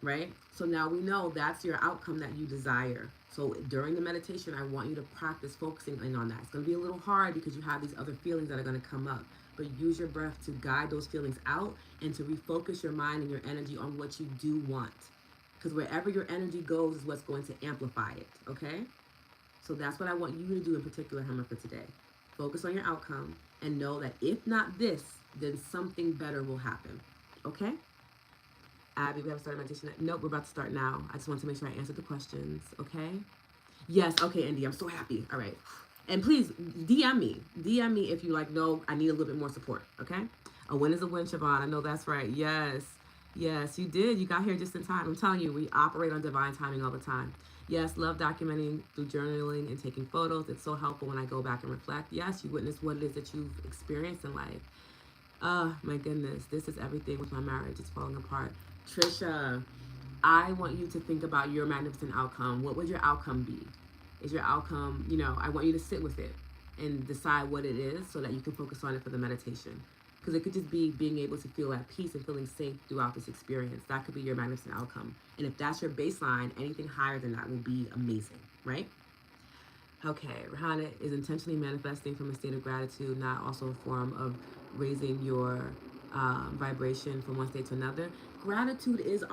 right? So now we know that's your outcome that you desire. So during the meditation, I want you to practice focusing in on that. It's going to be a little hard because you have these other feelings that are going to come up, but use your breath to guide those feelings out and to refocus your mind and your energy on what you do want. Because wherever your energy goes is what's going to amplify it, okay? So that's what I want you to do in particular, Hammer, for today. Focus on your outcome and know that if not this, then something better will happen, okay? Abby, we haven't started meditation. Nope, we're about to start now. I just want to make sure I answered the questions, okay? Yes, okay, Indy, I'm so happy. All right. And please DM me. DM me if you like, no, I need a little bit more support, okay? A win is a win, Siobhan. I know that's right. Yes. Yes, you did. You got here just in time. I'm telling you, we operate on divine timing all the time. Yes, love documenting through journaling and taking photos. It's so helpful when I go back and reflect. Yes, you witness what it is that you've experienced in life. Oh, my goodness. This is everything with my marriage. It's falling apart. Trisha, I want you to think about your magnificent outcome. What would your outcome be? Is your outcome, I want you to sit with it and decide what it is so that you can focus on it for the meditation. Because it could just be being able to feel at peace and feeling safe throughout this experience. That could be your magnificent outcome. And if that's your baseline, anything higher than that will be amazing, right? Okay, Rahana is intentionally manifesting from a state of gratitude, not also a form of raising your vibration from one state to another. Gratitude is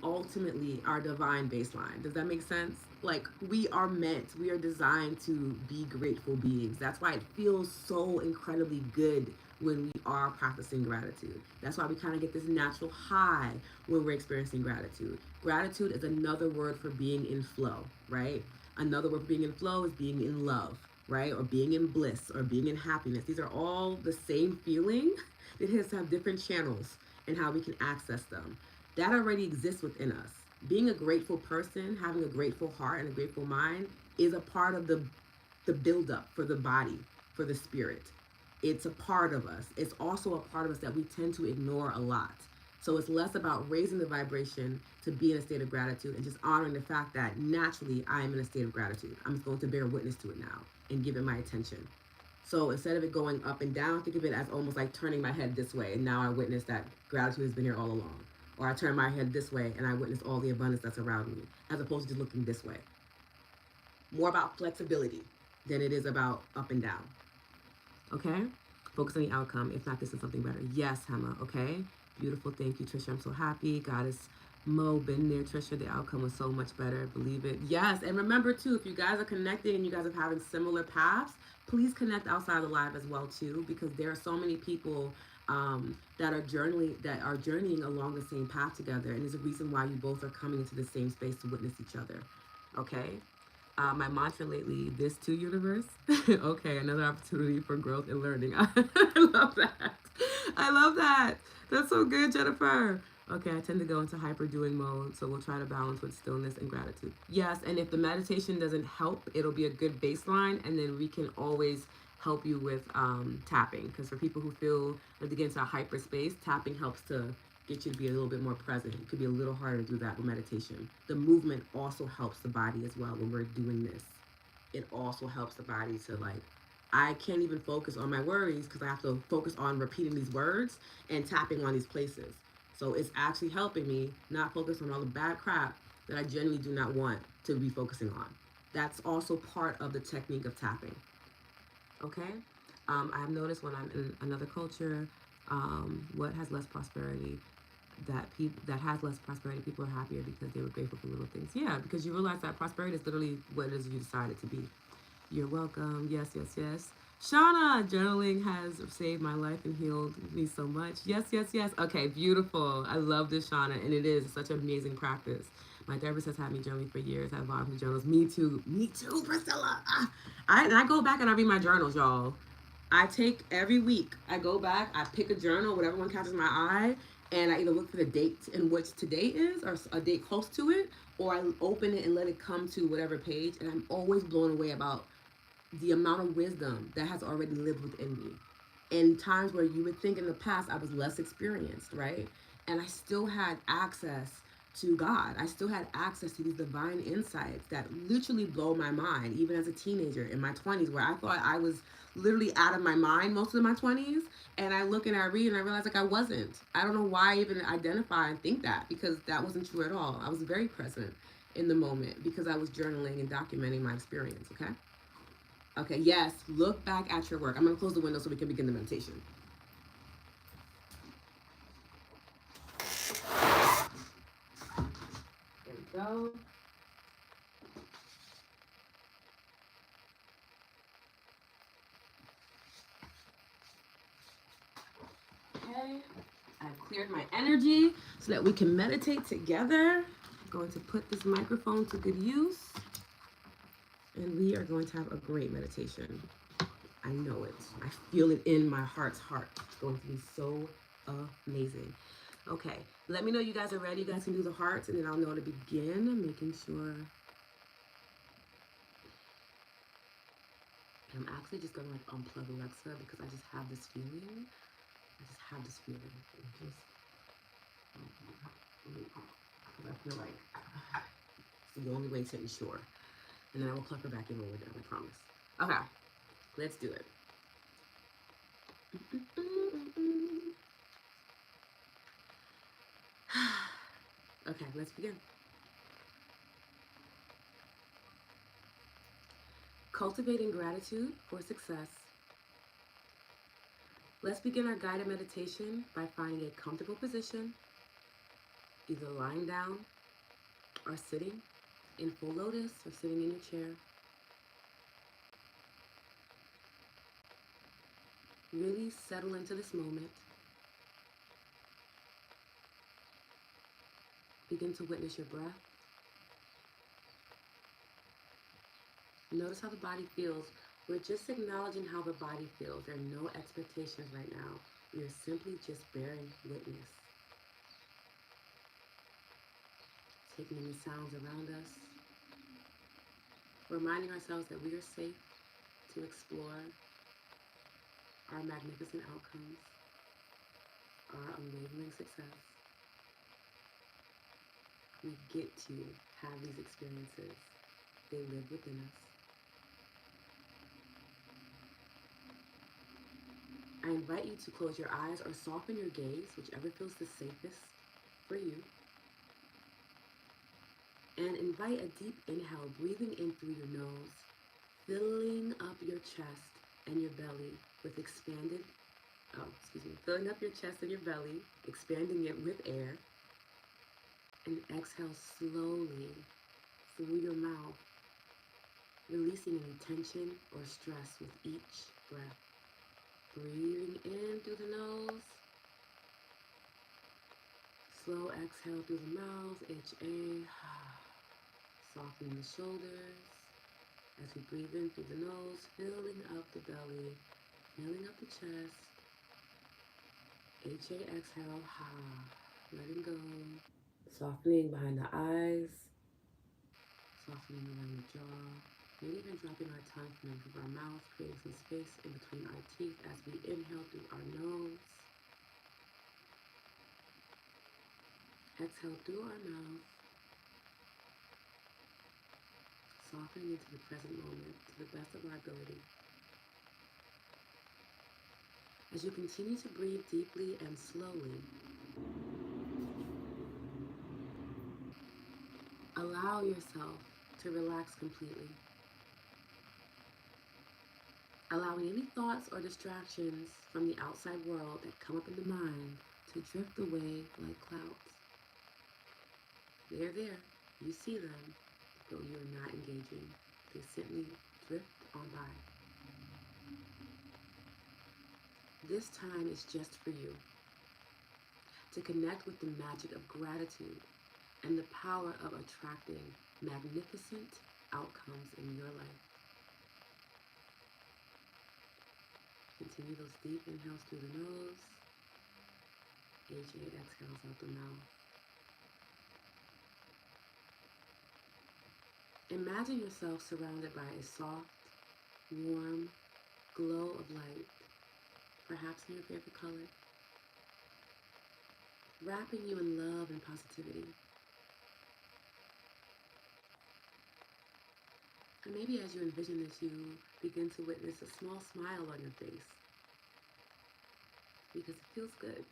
ultimately our divine baseline. Does that make sense? Like we are designed to be grateful beings. That's why it feels so incredibly good when we are practicing gratitude. That's why we kind of get this natural high when we're experiencing gratitude. Gratitude is another word for being in flow, right? Another word for being in flow is being in love, right? Or being in bliss or being in happiness. These are all the same feeling. It has to have different channels and how we can access them. That already exists within us. Being a grateful person, having a grateful heart and a grateful mind is a part of the buildup for the body, for the spirit. It's a part of us. It's also a part of us that we tend to ignore a lot. So it's less about raising the vibration to be in a state of gratitude and just honoring the fact that naturally I am in a state of gratitude. I'm just going to bear witness to it now and give it my attention. So instead of it going up and down, think of it as almost like turning my head this way. And now I witness that gratitude has been here all along. Or I turn my head this way and I witness all the abundance that's around me, as opposed to just looking this way. More about flexibility than it is about up and down. Okay? Focus on the outcome. If not, this is something better. Yes, Hema. Okay? Beautiful. Thank you, Trisha. I'm so happy. Goddess Mo, been there, Trisha. The outcome was so much better. Believe it. Yes. And remember, too, if you guys are connecting and you guys are having similar paths, please connect outside the live as well, too, because there are so many people that are journeying along the same path together. And there's a reason why you both are coming into the same space to witness each other. Okay? My mantra lately, this too, universe. Okay, another opportunity for growth and learning. I love that. I love that. That's so good, Jennifer. Okay, I tend to go into hyper doing mode, so we'll try to balance with stillness and gratitude. Yes, and if the meditation doesn't help, it'll be a good baseline, and then we can always help you with tapping. Because for people who feel like they get into a hyper space, tapping helps to get you to be a little bit more present. It could be a little harder to do that with meditation. The movement also helps the body as well when we're doing this. It also helps the body to I can't even focus on my worries because I have to focus on repeating these words and tapping on these places. So it's actually helping me not focus on all the bad crap that I genuinely do not want to be focusing on. That's also part of the technique of tapping. Okay? I have noticed when I'm in another culture, what has less prosperity, that has less prosperity, people are happier because they were grateful for little things. Yeah, because you realize that prosperity is literally what it is you decide it to be. You're welcome. Yes, yes, yes. Shauna, journaling has saved my life and healed me so much. Yes, yes, yes. Okay, beautiful. I love this, Shauna, and it is such an amazing practice. My therapist has had me journaling for years. I've bought the journals. Me too. Me too, Priscilla. I go back and I read my journals, y'all. I take every week. I go back. I pick a journal, whatever one catches my eye, and I either look for the date in which today is, or a date close to it, or I open it and let it come to whatever page. And I'm always blown away about the amount of wisdom that has already lived within me. In times where you would think in the past I was less experienced, right? And I still had access to God. I still had access to these divine insights that literally blow my mind, even as a teenager in my 20s, where I thought I was literally out of my mind most of my 20s. And I look and I read and I realize like I wasn't. I don't know why I even identify and think that, because that wasn't true at all. I was very present in the moment because I was journaling and documenting my experience, okay? Okay, yes, look back at your work. I'm going to close the window so we can begin the meditation. There we go. Okay, I've cleared my energy so that we can meditate together. I'm going to put this microphone to good use, and we are going to have a great meditation. I know it. I feel it in my heart's heart. It's going to be so amazing. Okay, let me know you guys are ready. You guys can do the hearts, and then I'll know to begin. Making sure. I'm actually just gonna like unplug Alexa because I just have this feeling. I feel like it's the only way to ensure. And then I will plug her back in when we're done, I promise. Okay, let's do it. Okay, let's begin. Cultivating gratitude for success. Let's begin our guided meditation by finding a comfortable position, either lying down or sitting in full lotus or sitting in your chair. Really settle into this moment. Begin to witness your breath. Notice how the body feels. We're just acknowledging how the body feels. There are no expectations right now. We are simply just bearing witness. Taking in the sounds around us. Reminding ourselves that we are safe to explore our magnificent outcomes, our unwavering success. We get to have these experiences. They live within us. I invite you to close your eyes or soften your gaze, whichever feels the safest for you. And invite a deep inhale, breathing in through your nose, filling up your chest and your belly with filling up your chest and your belly, expanding it with air. And exhale slowly through your mouth, releasing any tension or stress with each breath. Breathing in through the nose. Slow exhale through the mouth, HA. Softening the shoulders as we breathe in through the nose, filling up the belly, filling up the chest. HA exhale, letting go. Softening behind the eyes, softening around the jaw. Maybe even dropping our tongue from the roof of our mouth, creating some space in between our teeth as we inhale through our nose. Exhale through our mouth. Softening into the present moment to the best of our ability. As you continue to breathe deeply and slowly, allow yourself to relax completely. Allowing any thoughts or distractions from the outside world that come up in the mind to drift away like clouds. They're there. You see them, though you are not engaging. They simply drift on by. This time is just for you to connect with the magic of gratitude and the power of attracting magnificent outcomes in your life. Continue those deep inhales through the nose, HA exhales out the mouth. Imagine yourself surrounded by a soft, warm glow of light, perhaps in your favorite color, wrapping you in love and positivity. And maybe as you envision this, you begin to witness a small smile on your face because it feels good.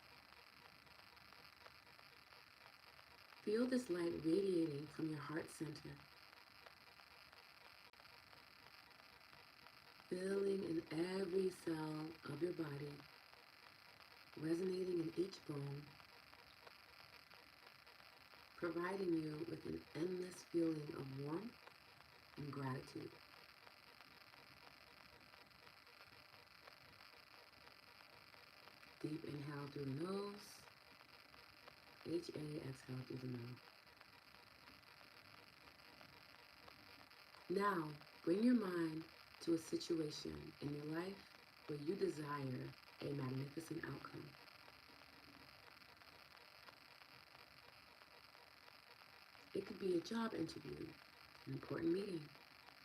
Feel this light radiating from your heart center, filling in every cell of your body, resonating in each bone, providing you with an endless feeling of warmth and gratitude. Deep inhale through the nose, HA exhale through the mouth. Now, bring your mind to a situation in your life where you desire a magnificent outcome. It could be a job interview, an important meeting,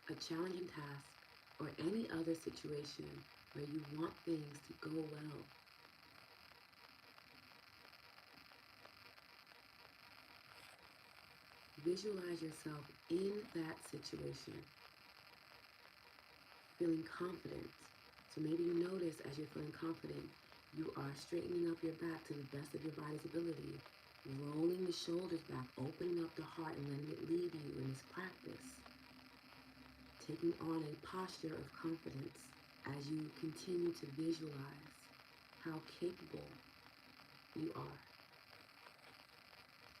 a challenging task, or any other situation where you want things to go well. Visualize yourself in that situation, feeling confident. So maybe you notice as you're feeling confident, you are straightening up your back to the best of your body's ability, rolling the shoulders back, opening up the heart and letting it lead you in this practice. Taking on a posture of confidence as you continue to visualize how capable you are.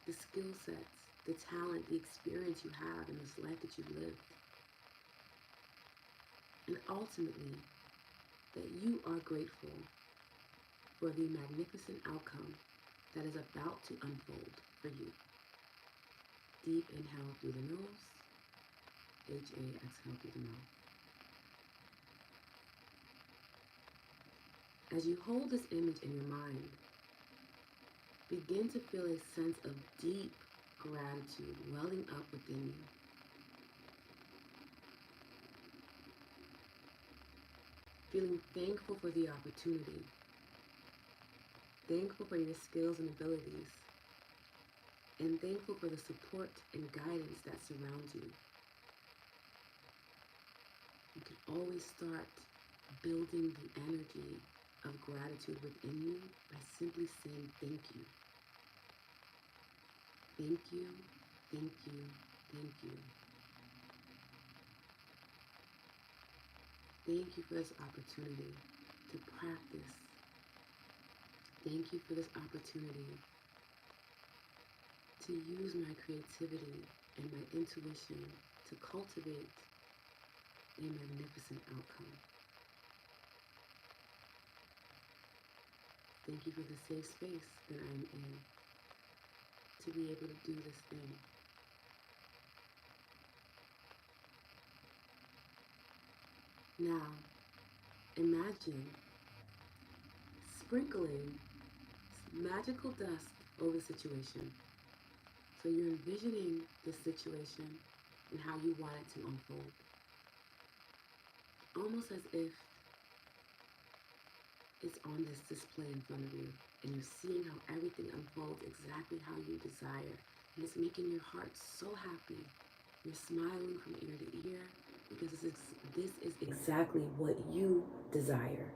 The skill sets, the talent, the experience you have in this life that you've lived. And ultimately, that you are grateful for the magnificent outcome that is about to unfold for you. Deep inhale through the nose, HA exhale through the mouth. As you hold this image in your mind, begin to feel a sense of deep gratitude welling up within you. Feeling thankful for the opportunity, thankful for your skills and abilities, and thankful for the support and guidance that surrounds you. You can always start building the energy of gratitude within you by simply saying thank you. Thank you, thank you, thank you. Thank you for this opportunity to practice. Thank you for this opportunity to use my creativity and my intuition to cultivate a magnificent outcome. Thank you for the safe space that I am in to be able to do this thing. Now, imagine sprinkling magical dust over the situation. So you're envisioning this situation and how you want it to unfold. Almost as if it's on this display in front of you and you're seeing how everything unfolds exactly how you desire. And it's making your heart so happy. You're smiling from ear to ear because this is exactly what you desire.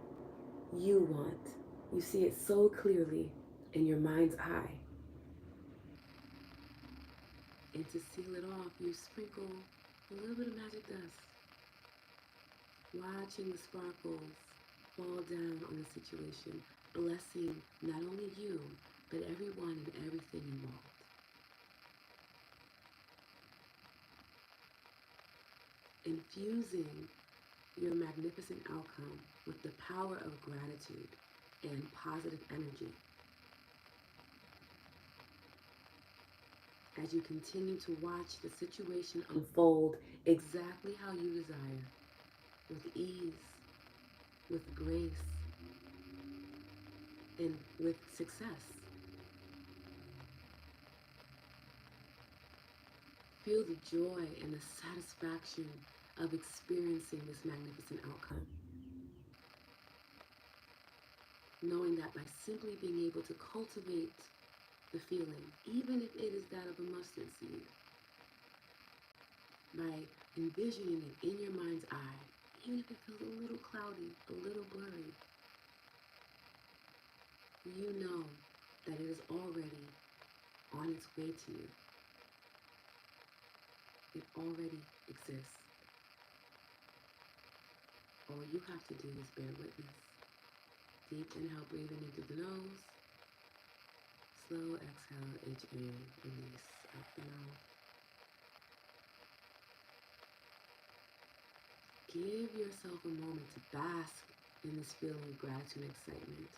You want. You see it so clearly in your mind's eye. And to seal it off, you sprinkle a little bit of magic dust, watching the sparkles fall down on the situation, blessing not only you, but everyone and everything involved. Infusing your magnificent outcome with the power of gratitude and positive energy. as you continue to watch the situation unfold exactly how you desire, with ease, with grace, and with success. Feel the joy and the satisfaction of experiencing this magnificent outcome, knowing that by simply being able to cultivate the feeling, even if it is that of a mustard seed, by envisioning it in your mind's eye, even if it feels a little cloudy, a little blurry, you know that it is already on its way to you. It already exists. All you have to do is bear witness. Deep inhale, breathing in through the nose. Slow exhale, HA, release out the mouth. Give yourself a moment to bask in this feeling of gratitude and excitement.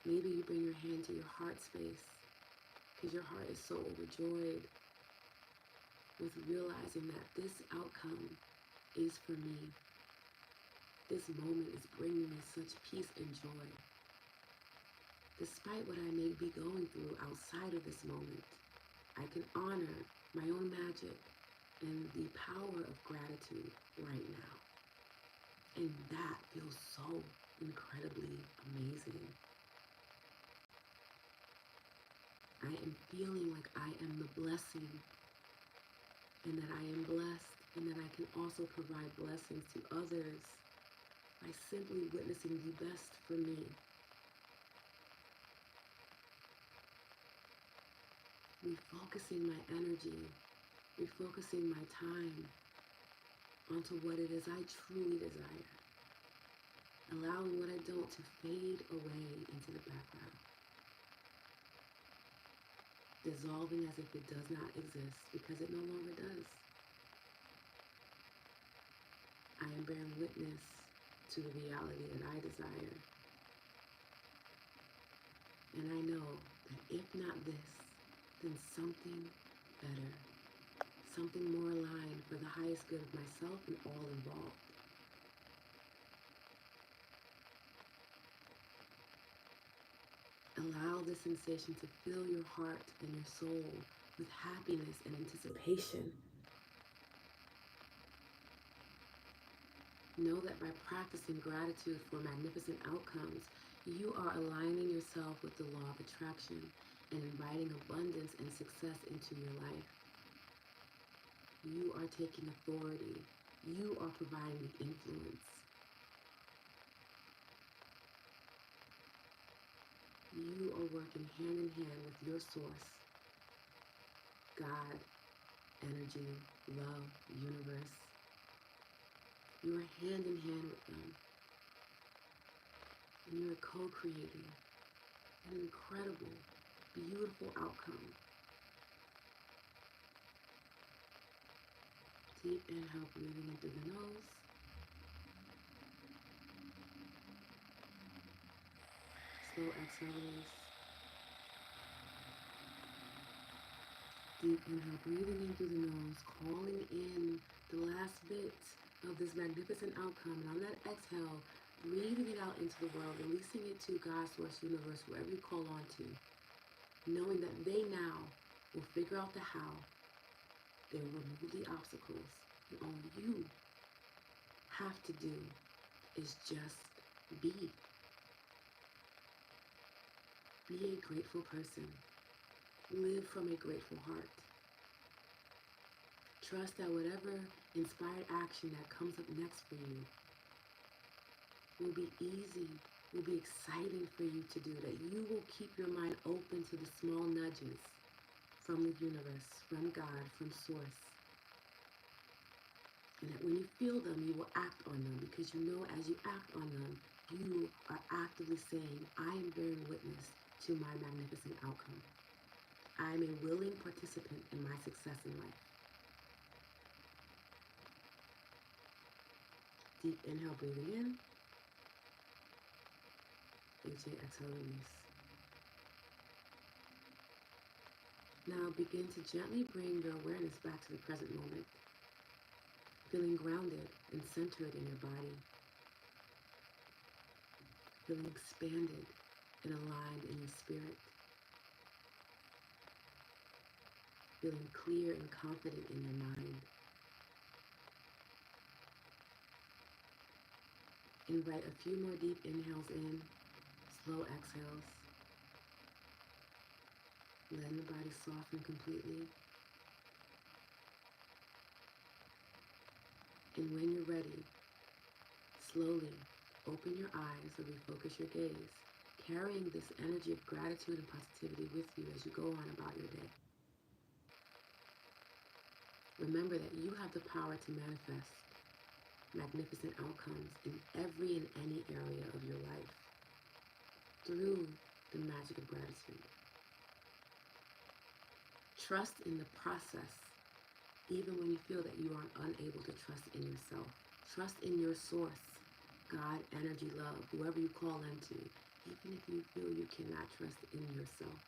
Maybe you bring your hand to your heart space because your heart is so overjoyed with realizing that this outcome is for me. This moment is bringing me such peace and joy. Despite what I may be going through outside of this moment, I can honor my own magic and the power of gratitude right now. And that feels so incredibly amazing. I am feeling like I am the blessing, and that I am blessed, and that I can also provide blessings to others by simply witnessing the best for me. Refocusing my energy, refocusing my time onto what it is I truly desire. Allowing what I don't to fade away into the background. Dissolving as if it does not exist because it no longer does. I am bearing witness to the reality that I desire. And I know that if not this, then something better, something more aligned for the highest good of myself and all involved. Allow this sensation to fill your heart and your soul with happiness and anticipation. Know that by practicing gratitude for magnificent outcomes, you are aligning yourself with the law of attraction and inviting abundance and success into your life. You are taking authority. You are providing the influence. You are working hand in hand with your source, God, energy, love, universe. You are hand in hand with them. And you are co-creating an incredible, beautiful outcome. Deep inhale, breathing in through the nose. Slow exhale, release. Deep inhale, breathing in through the nose, calling in the last bit of this magnificent outcome. And on that exhale, breathing it out into the world, releasing it to God, Source, Universe, whoever you call on to, knowing that they now will figure out the how. They will remove the obstacles. And all you have to do is just be. Be a grateful person. Live from a grateful heart. Trust that whatever inspired action that comes up next for you will be easy, will be exciting for you to do, that you will keep your mind open to the small nudges from the universe, from God, from Source. And that when you feel them, you will act on them, because you know as you act on them, you are actively saying, I am bearing witness to my magnificent outcome. I am a willing participant in my success in life. Deep inhale, breathing in. HA, exhale, release. Now begin to gently bring your awareness back to the present moment, feeling grounded and centered in your body, feeling expanded and aligned in your spirit, feeling clear and confident in your mind. Invite a few more deep inhales in, slow exhales, letting the body soften completely. And when you're ready, slowly open your eyes or refocus your gaze, carrying this energy of gratitude and positivity with you as you go on about your day. Remember that you have the power to manifest magnificent outcomes in every and any area of your life through the magic of gratitude. Trust in the process, even when you feel that you are unable to trust in yourself. Trust in your source, God, energy, love, whoever you call into, even if you feel you cannot trust in yourself.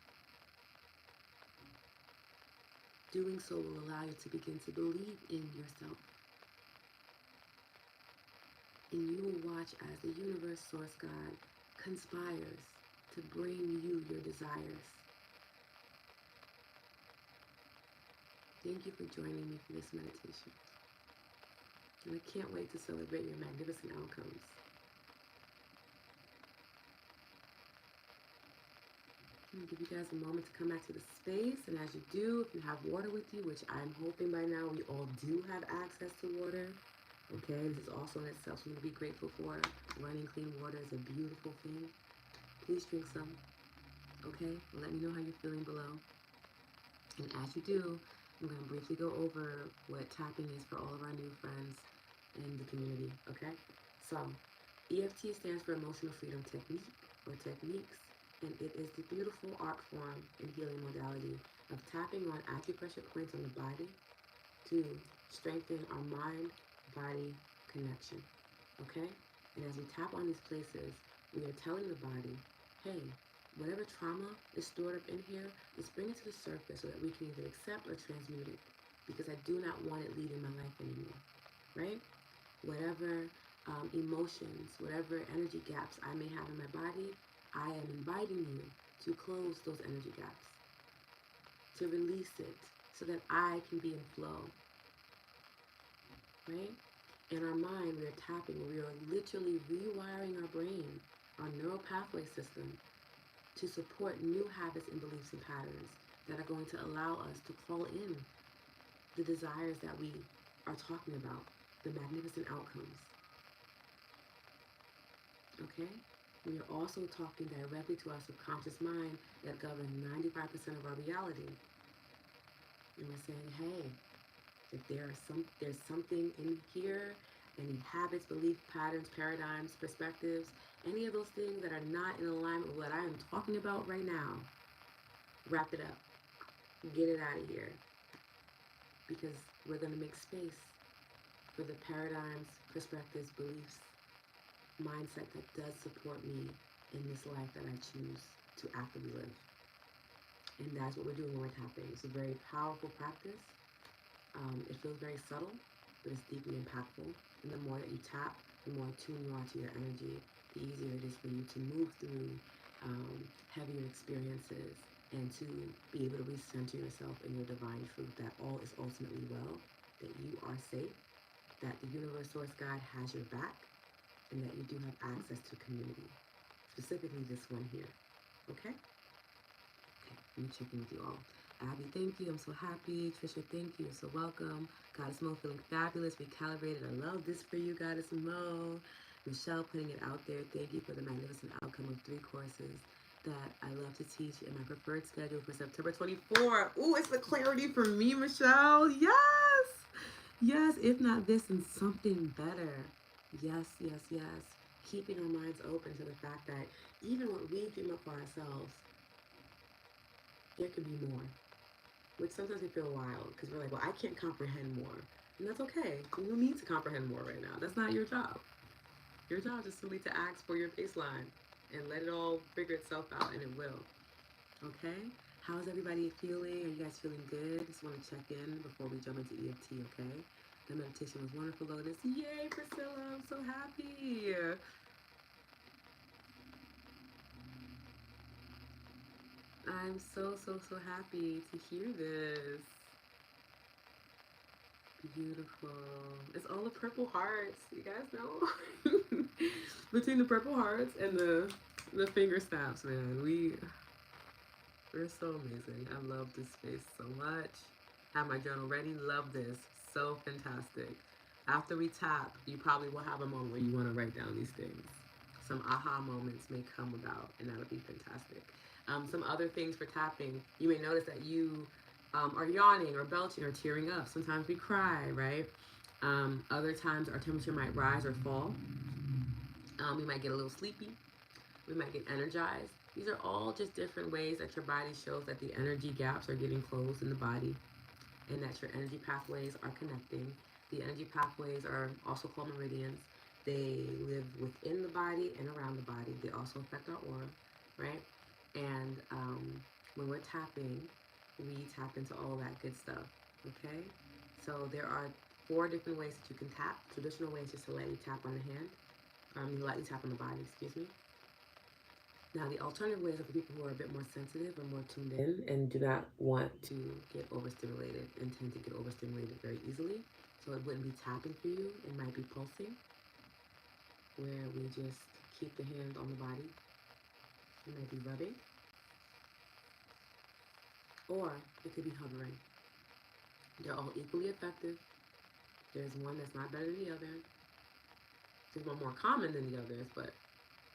Doing so will allow you to begin to believe in yourself. And you will watch as the universe, source, God, conspires to bring you your desires. Thank you for joining me for this meditation. And I can't wait to celebrate your magnificent outcomes. I'm going to give you guys a moment to come back to the space. And as you do, if you have water with you, which I'm hoping by now we all do have access to water. Okay, this is also in itself something to be grateful for. Running clean water is a beautiful thing. Please drink some. Okay, let me know how you're feeling below. And as you do, I'm going to briefly go over what tapping is for all of our new friends in the community, okay? So, EFT stands for Emotional Freedom Technique or Techniques, and it is the beautiful art form and healing modality of tapping on acupressure points on the body to strengthen our mind-body connection, okay? And as we tap on these places, we are telling the body, hey, whatever trauma is stored up in here, let's bring it to the surface so that we can either accept or transmute it, because I do not want it leading my life anymore, right? Whatever emotions, whatever energy gaps I may have in my body, I am inviting you to close those energy gaps, to release it so that I can be in flow, right? In our mind, we are tapping, we are literally rewiring our brain, our neural pathway system, to support new habits and beliefs and patterns that are going to allow us to call in the desires that we are talking about, the magnificent outcomes. Okay? We are also talking directly to our subconscious mind that governs 95% of our reality. And we're saying, hey, if there's something in here, any habits, belief patterns, paradigms, perspectives, any of those things that are not in alignment with what I am talking about right now, wrap it up. Get it out of here. Because we're going to make space for the paradigms, perspectives, beliefs, mindset that does support me in this life that I choose to actively live. And that's what we're doing when we're tapping. It's a very powerful practice. It feels very subtle, but it's deeply impactful. And the more that you tap, the more attuned you are to your energy, the easier it is for you to move through heavier experiences and to be able to recenter yourself in your divine truth, that all is ultimately well, that you are safe, that the universe, source, God has your back, and that you do have access to community, specifically this one here. Okay? Okay, let me check in with you all. Abby, thank you. I'm so happy. Trisha, thank you. You're so welcome. Goddess Mo, feeling fabulous, recalibrated. I love this for you, Goddess Mo. Michelle, putting it out there. Thank you for the magnificent outcome of 3 courses that I love to teach in my preferred schedule for September 24. Ooh, it's the clarity for me, Michelle. Yes. Yes, if not this, then something better. Yes, yes, yes. Keeping our minds open to the fact that even what we dream up for ourselves, there could be more. Which sometimes we feel wild because we're like, well, I can't comprehend more. And that's okay. You need to comprehend more right now. That's not your job. Your job is simply to ask for your baseline and let it all figure itself out, and it will. Okay? How's everybody feeling? Are you guys feeling good? Just want to check in before we jump into EFT, okay? The meditation was wonderful, Lotus. Yay, Priscilla! I'm so happy. I'm so, so, so happy to hear this. Beautiful. It's all the purple hearts. You guys know? Between the purple hearts and the finger snaps, man. We're so amazing. I love this space so much. Have my journal ready. Love this. So fantastic. After we tap, you probably will have a moment where you want to write down these things. Some aha moments may come about, and that'll be fantastic. Some other things for tapping. You may notice that you are yawning or belching or tearing up. Sometimes we cry, right? Other times our temperature might rise or fall. We might get a little sleepy. We might get energized. These are all just different ways that your body shows that the energy gaps are getting closed in the body and that your energy pathways are connecting. The energy pathways are also called meridians. They live within the body and around the body. They also affect our aura, right? And when we're tapping, we tap into all that good stuff, okay? So there are 4 different ways that you can tap. Traditional ways just to lightly tap on the hand, lightly tap on the body, excuse me. Now, the alternative ways are for people who are a bit more sensitive or more tuned in and do not want to get overstimulated and tend to get overstimulated very easily. So it wouldn't be tapping for you. It might be pulsing, where we just keep the hand on the body. It might be rubbing, or it could be hovering. They're all equally effective. There's one that's not better than the other. There's one more common than the others, but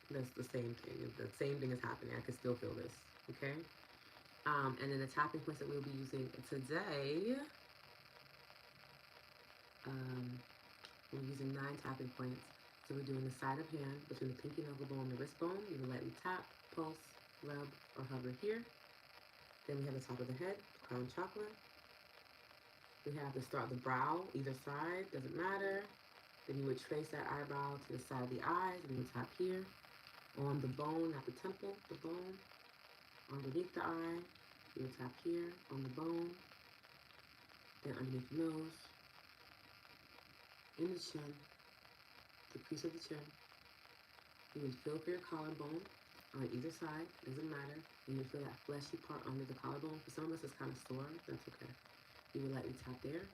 that's the same thing. If the same thing is happening, I can still feel this, okay? And then the tapping points that we'll be using today, we're using 9 tapping points. So we're doing the side of hand between the pinky knuckle bone and the wrist bone. You will lightly tap, pulse, rub, or hover here. Then we have the top of the head, crown chakra. We have the start of the brow, either side, doesn't matter. Then you would trace that eyebrow to the side of the eyes, and you would tap here. On the bone, at the temple, the bone. Underneath the eye, you would tap here, on the bone. Then underneath the nose. In the chin, the crease of the chin. You would feel for your collarbone on either side, doesn't matter. And you feel that fleshy part under the collarbone. For some of us, it's kind of sore, that's okay. You would lightly tap there.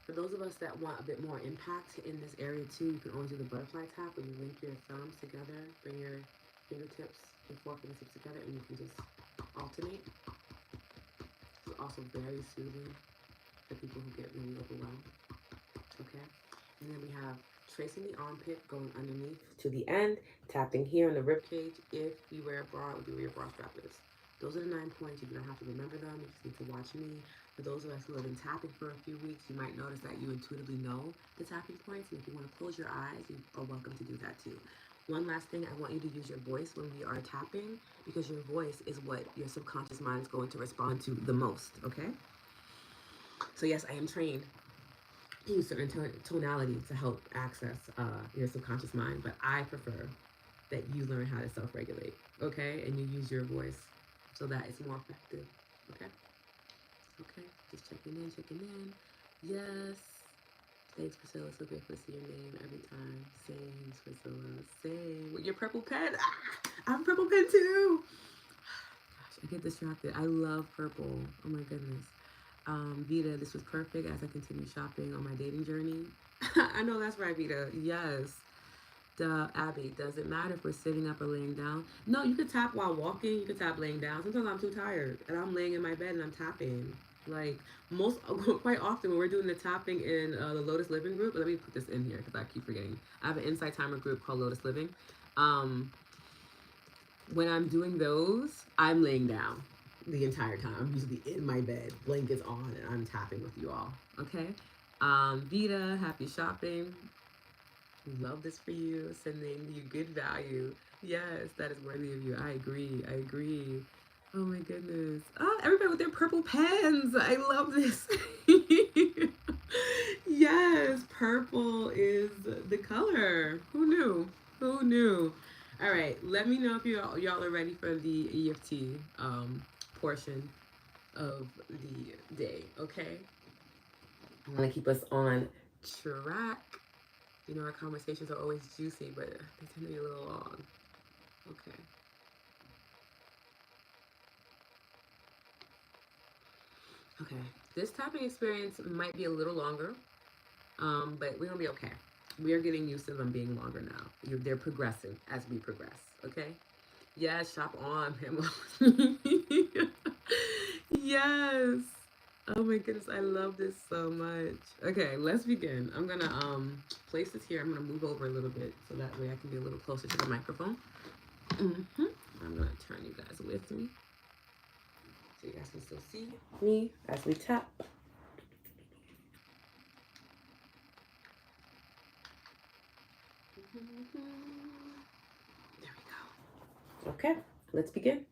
For those of us that want a bit more impact in this area too, you can always do the butterfly tap where you link your thumbs together, bring your fingertips, your 4 fingertips together, and you can just alternate. It's also very soothing for people who get really overwhelmed. Okay? And then we have tracing the armpit, going underneath to the end, tapping here in the rib cage. If you wear a bra, it would be where your bra strap is. Those are the 9 points. You do not have to remember them. You just need to watch me. For those of us who have been tapping for a few weeks, you might notice that you intuitively know the tapping points. And if you want to close your eyes, you are welcome to do that too. One last thing, I want you to use your voice when we are tapping, because your voice is what your subconscious mind is going to respond to the most, okay? So yes, I am trained to use certain tonality to help access your subconscious mind, but I prefer that you learn how to self-regulate, okay? And you use your voice so that it's more effective, okay? Okay, just checking in. Yes. Thanks, Priscilla. So grateful to see your name every time. Same, Priscilla. Same. With your purple pen. Ah, I have a purple pen too. Gosh, I get distracted. I love purple. Oh my goodness. Vita, this was perfect as I continue shopping on my dating journey. I know that's right, Vita. Yes. Abby, does it matter if we're sitting up or laying down? No, you could tap while walking. You could tap laying down. Sometimes I'm too tired and I'm laying in my bed and I'm tapping. Like quite often when we're doing the tapping in the Lotus Living group. Let me put this in here because I keep forgetting. I have an Insight Timer group called Lotus Living. When I'm doing those, I'm laying down the entire time. I'm usually in my bed, blankets on, and I'm tapping with you all. Okay. Vita, happy shopping. Love this for you. Sending you good value. Yes, that is worthy of you. I agree. Oh my goodness. Oh, everybody with their purple pens. I love this. Yes, purple is the color. Who knew? All right, let me know if y'all are ready for the EFT portion of the day. Okay, I want to keep us on track. You know, our conversations are always juicy, but they tend to be a little long. Okay. Okay. This tapping experience might be a little longer, but we're gonna be okay. We are getting used to them being longer now. They're progressing as we progress. Okay. Yes, shop on him. Yes. Oh my goodness, I love this so much. Okay, let's begin. I'm gonna place this here. I'm gonna move over a little bit so that way I can be a little closer to the microphone. Mm-hmm. I'm gonna turn you guys with me so you guys can still see me as we tap. There we go. Okay, let's begin.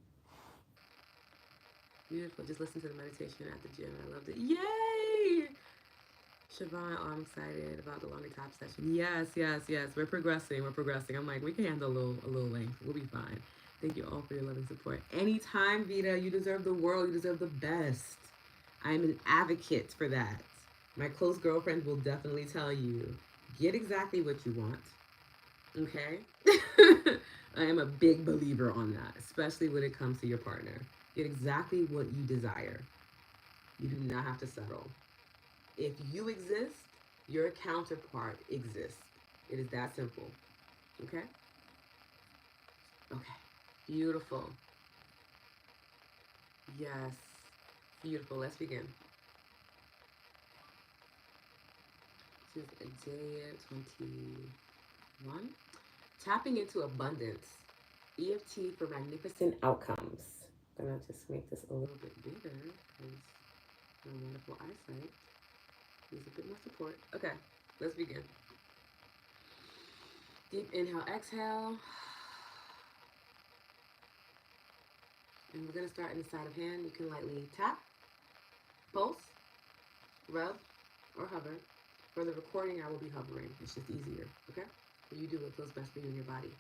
Beautiful. Just listen to the meditation at the gym. I loved it. Yay! Siobhan, oh, I'm excited about the longer top session. Yes, yes, yes. We're progressing. We're progressing. I'm like, we can handle a little length. We'll be fine. Thank you all for your loving support. Anytime, Vita. You deserve the world. You deserve the best. I'm an advocate for that. My close girlfriend will definitely tell you, get exactly what you want. Okay? I am a big believer on that, especially when it comes to your partner. Get exactly what you desire. You do not have to settle. If you exist, your counterpart exists. It is that simple. Okay? Okay. Beautiful. Yes. Beautiful. Let's begin. This is day 21. Tapping into abundance. EFT for magnificent outcomes. I'm gonna just make this a little bit bigger because my wonderful eyesight needs a bit more support. Okay, let's begin. Deep inhale, exhale. And we're gonna start in the side of hand. You can lightly tap, pulse, rub, or hover. For the recording, I will be hovering. It's just easier, okay? You do what feels best for you and your body.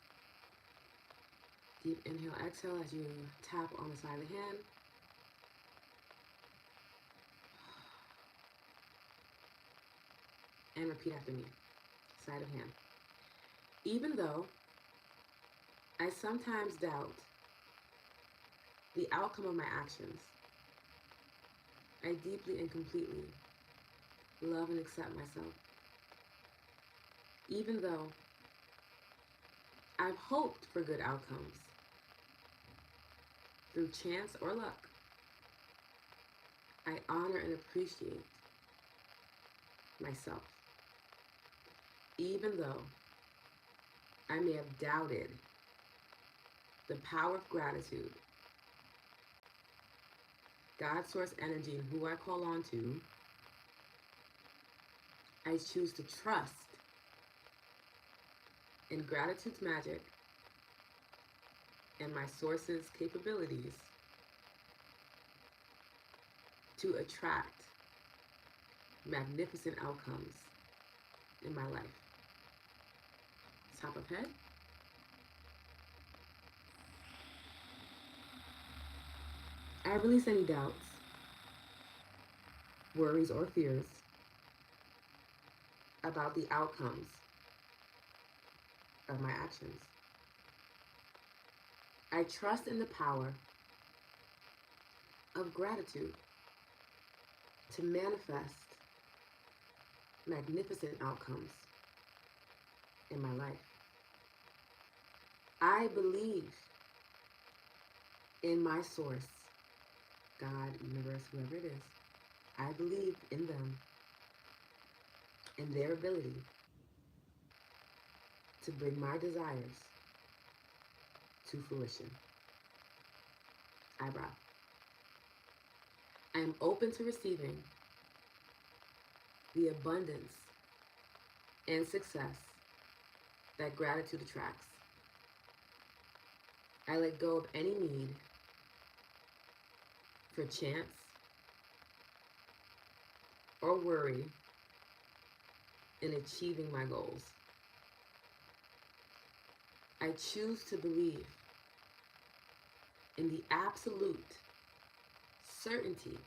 Deep inhale, exhale as you tap on the side of the hand. And repeat after me. Side of hand. Even though I sometimes doubt the outcome of my actions, I deeply and completely love and accept myself. Even though I've hoped for good outcomes through chance or luck, I honor and appreciate myself. Even though I may have doubted the power of gratitude, God source energy, and who I call on to, I choose to trust in gratitude's magic and my source's capabilities to attract magnificent outcomes in my life. Top of head. I release any doubts, worries, or fears about the outcomes of my actions. I trust in the power of gratitude to manifest magnificent outcomes in my life. I believe in my source, God, universe, whoever it is. I believe in them, in their ability to bring my desires to fruition. Eyebrow. I am open to receiving the abundance and success that gratitude attracts. I let go of any need for chance or worry in achieving my goals. I choose to believe in the absolute certainty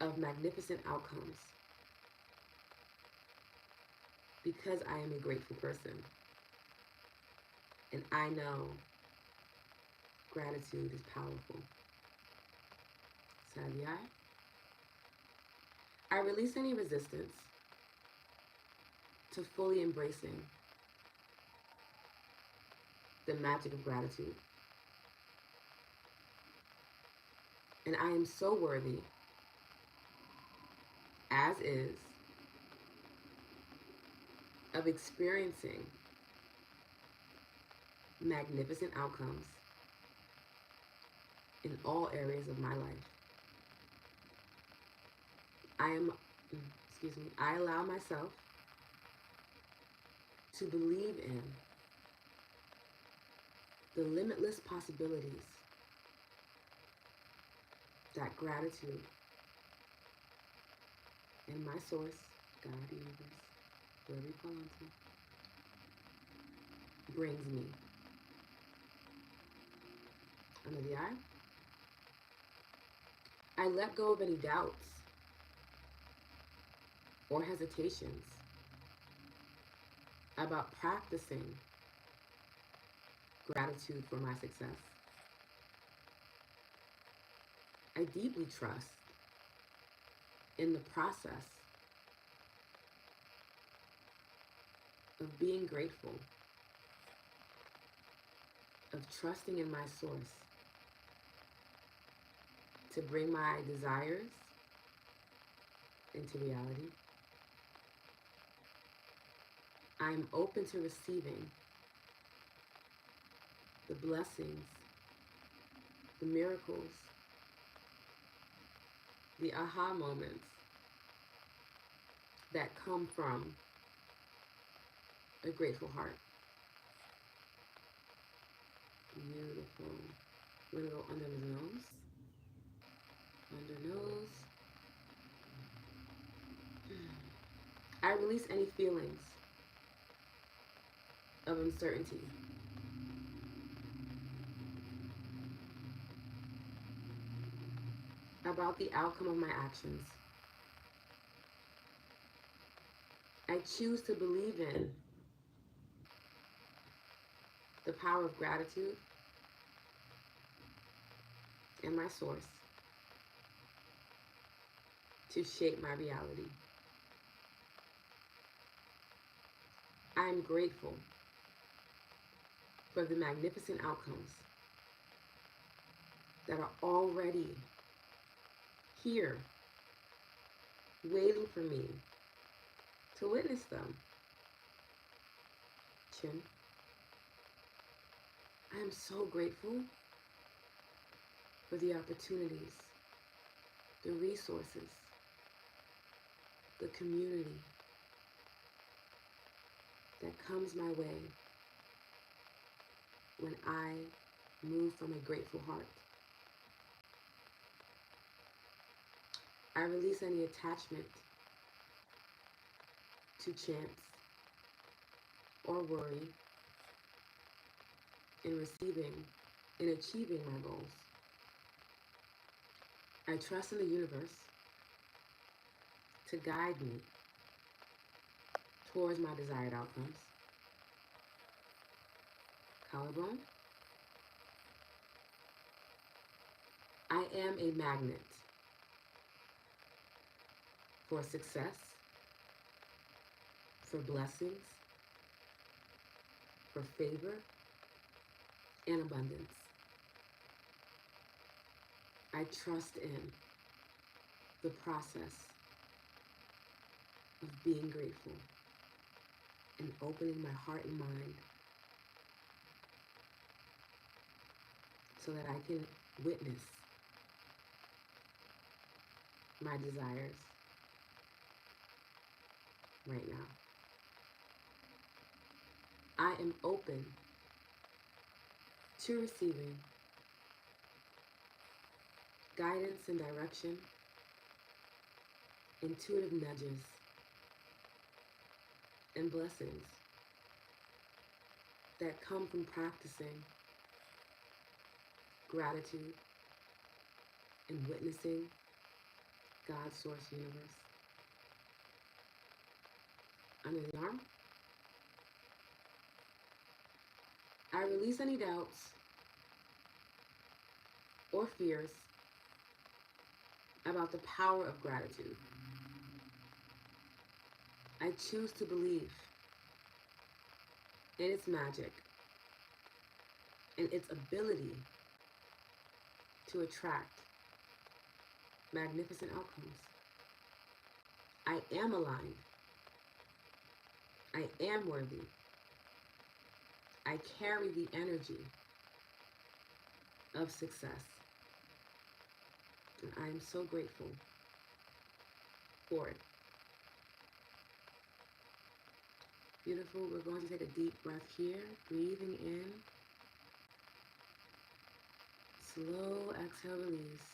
of magnificent outcomes because I am a grateful person. And I know gratitude is powerful. Saviai. I release any resistance to fully embracing the magic of gratitude. And I am so worthy, as is, of experiencing magnificent outcomes in all areas of my life. I allow myself to believe in the limitless possibilities that gratitude and my source, God, universe, wherever you call onto, brings me. Under the eye. I let go of any doubts or hesitations about practicing gratitude for my success. I deeply trust in the process of being grateful, of trusting in my source to bring my desires into reality. I am open to receiving the blessings, the miracles, the aha moments that come from a grateful heart. Beautiful. We're gonna go under the nose. Under nose. I release any feelings of uncertainty. About the outcome of my actions. I choose to believe in the power of gratitude and my source to shape my reality. I am grateful for the magnificent outcomes that are already here, waiting for me to witness them. Chin. I am so grateful for the opportunities, the resources, the community that comes my way when I move from a grateful heart. I release any attachment to chance or worry in achieving my goals. I trust in the universe to guide me towards my desired outcomes. Collarbone. I am a magnet for success, for blessings, for favor, and abundance. I trust in the process of being grateful and opening my heart and mind so that I can witness my desires right now. I am open to receiving guidance and direction, intuitive nudges, and blessings that come from practicing gratitude and witnessing God's source universe. Under the arm. I release any doubts or fears about the power of gratitude. I choose to believe in its magic and its ability to attract magnificent outcomes. I am aligned. I am worthy. I carry the energy of success. And I am so grateful for it. Beautiful. We're going to take a deep breath here, breathing in. Slow exhale, release.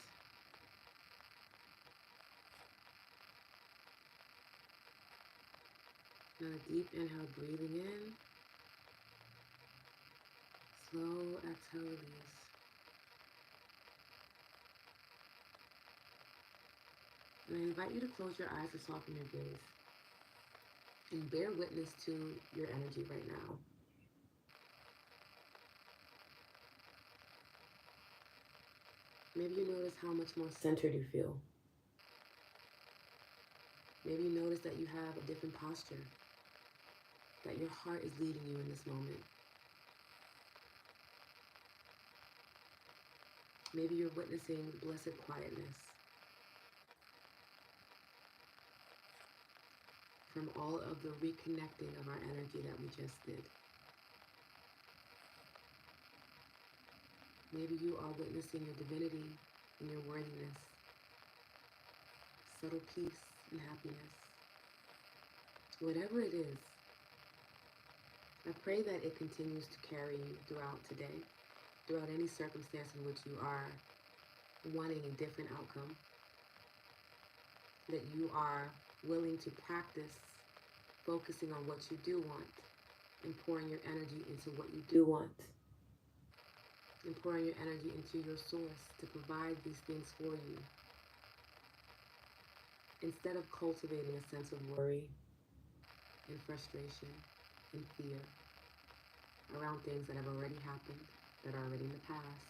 Now a deep inhale, breathing in. Slow exhale, release. And I invite you to close your eyes or soften your gaze. And bear witness to your energy right now. Maybe you notice how much more centered you feel. Maybe you notice that you have a different posture, that your heart is leading you in this moment. Maybe you're witnessing blessed quietness from all of the reconnecting of our energy that we just did. Maybe you are witnessing your divinity and your worthiness, subtle peace and happiness. Whatever it is, I pray that it continues to carry you throughout today, throughout any circumstance in which you are wanting a different outcome, that you are willing to practice focusing on what you do want and pouring your energy into what you do want and pouring your energy into your source to provide these things for you instead of cultivating a sense of worry and frustration and fear around things that have already happened, that are already in the past,